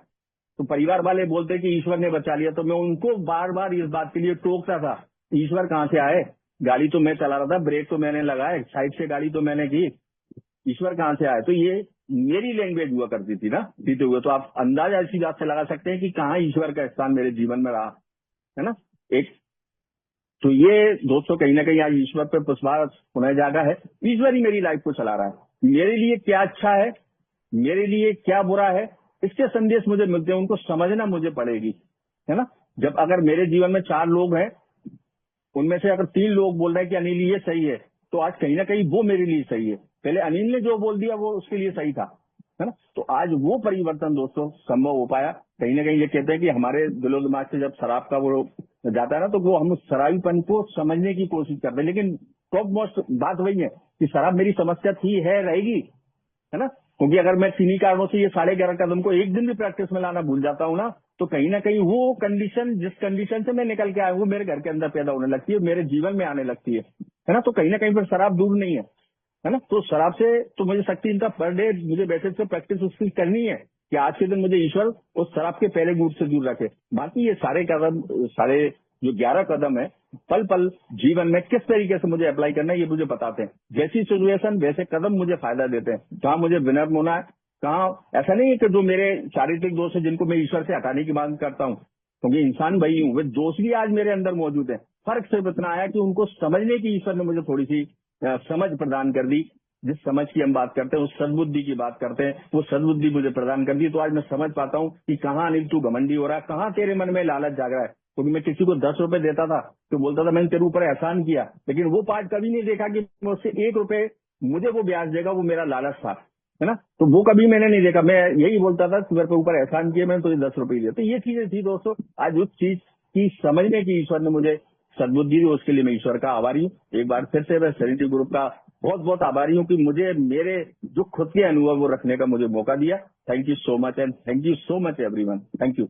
तो परिवार वाले बोलते कि ईश्वर ने बचा लिया। तो मैं उनको बार बार इस बात के लिए टोकता था, ईश्वर कहाँ से आए, गाड़ी तो मैं चला रहा था, ब्रेक तो मैंने लगाए, साइड से गाड़ी तो मैंने की, ईश्वर कहाँ से आया, तो ये मेरी लैंग्वेज हुआ करती थी ना पीते हुए। तो आप अंदाजा इसी बात से लगा सकते हैं कि कहाँ ईश्वर का स्थान मेरे जीवन में रहा, है ना। एक तो ये दोस्तों कहीं ना कहीं आज ईश्वर पे विश्वास होने जागा है। ईश्वर ही मेरी लाइफ को चला रहा है। मेरे लिए क्या अच्छा है, मेरे लिए क्या बुरा है, इसके संदेश मुझे मिलते हैं, उनको समझना मुझे पड़ेगी, है ना। जब अगर मेरे जीवन में 4 लोग हैं, उनमें से अगर 3 लोग बोल रहे हैं कि अनिल ये सही है, तो आज कहीं ना कहीं वो मेरे लिए सही है। पहले अनिल ने जो बोल दिया वो उसके लिए सही था, है ना। तो आज वो परिवर्तन दोस्तों संभव हो पाया। कहीं ना कहीं ये कहते हैं कि हमारे दिलो दिमाग से जब शराब का वो जाता है ना, तो वो हम उस शराबीपन को समझने की कोशिश करते हैं। लेकिन टॉप मोस्ट बात वही है कि शराब मेरी समस्या थी, है, रहेगी, है ना। क्योंकि अगर मैं किन्हीं कारणों से ये 11.5 कदम को एक दिन भी प्रैक्टिस में लाना भूल जाता हूँ ना, तो कहीं ना कहीं वो कंडीशन, जिस कंडीशन से मैं निकल के आया हूँ, वो मेरे घर के अंदर पैदा होने लगती है, मेरे जीवन में आने लगती है ना। तो कहीं ना कहीं फिर शराब दूर नहीं है ना। तो शराब से तो मुझे शक्ति इनका पर डे मुझे वैसे से प्रैक्टिस उसकी करनी है कि आज के दिन मुझे ईश्वर उस शराब के पहले गुट से दूर रखे। बाकी ये सारे कदम, सारे जो 11 कदम है, पल पल जीवन में किस तरीके से मुझे अप्लाई करना है ये मुझे बताते हैं। जैसी सिचुएशन वैसे कदम मुझे फायदा देते हैं। कहाँ मुझे विनम्र होना है, कहाँ ऐसा नहीं है कि जो मेरे शारीरिक दोष है जिनको मैं ईश्वर से हटाने की मांग करता हूँ, क्योंकि इंसान वही हूँ, वे दोष भी आज मेरे अंदर मौजूद है। फर्क सिर्फ इतना आया कि उनको समझने की ईश्वर ने मुझे थोड़ी सी समझ प्रदान कर दी। जिस समझ की हम बात करते हैं, उस सद्बुद्धि की बात करते हैं, वो सद्बुद्धि मुझे प्रदान कर दी। तो आज मैं समझ पाता हूँ कि कहाँ अनिल तू घमंडी हो रहा है, कहाँ तेरे मन में लालच जाग रहा है। क्योंकि मैं किसी को 10 रुपए देता था तो बोलता था मैंने तेरे ऊपर एहसान किया, लेकिन वो पार्ट कभी नहीं देखा कि मैं उससे 1 रुपए मुझे वो ब्याज देगा, वो मेरा लालच था, है ना। तो वो कभी मैंने नहीं देखा। मैं यही बोलता था कि मेरे पे ऊपर एहसान किया, मैंने तुझे 10 रुपए दिया। तो ये चीजें थी दोस्तों। आज उस चीज की समझने की ईश्वर ने मुझे सद्बुद्धि दी, उसके लिए मैं ईश्वर का आभारी हूँ। एक बार फिर से मैं सेरेनिटी ग्रुप का बहुत बहुत आभारी हूँ कि मुझे मेरे जो खुद के अनुभव वो रखने का मुझे मौका दिया। Thank you so much and thank you so much everyone. Thank you.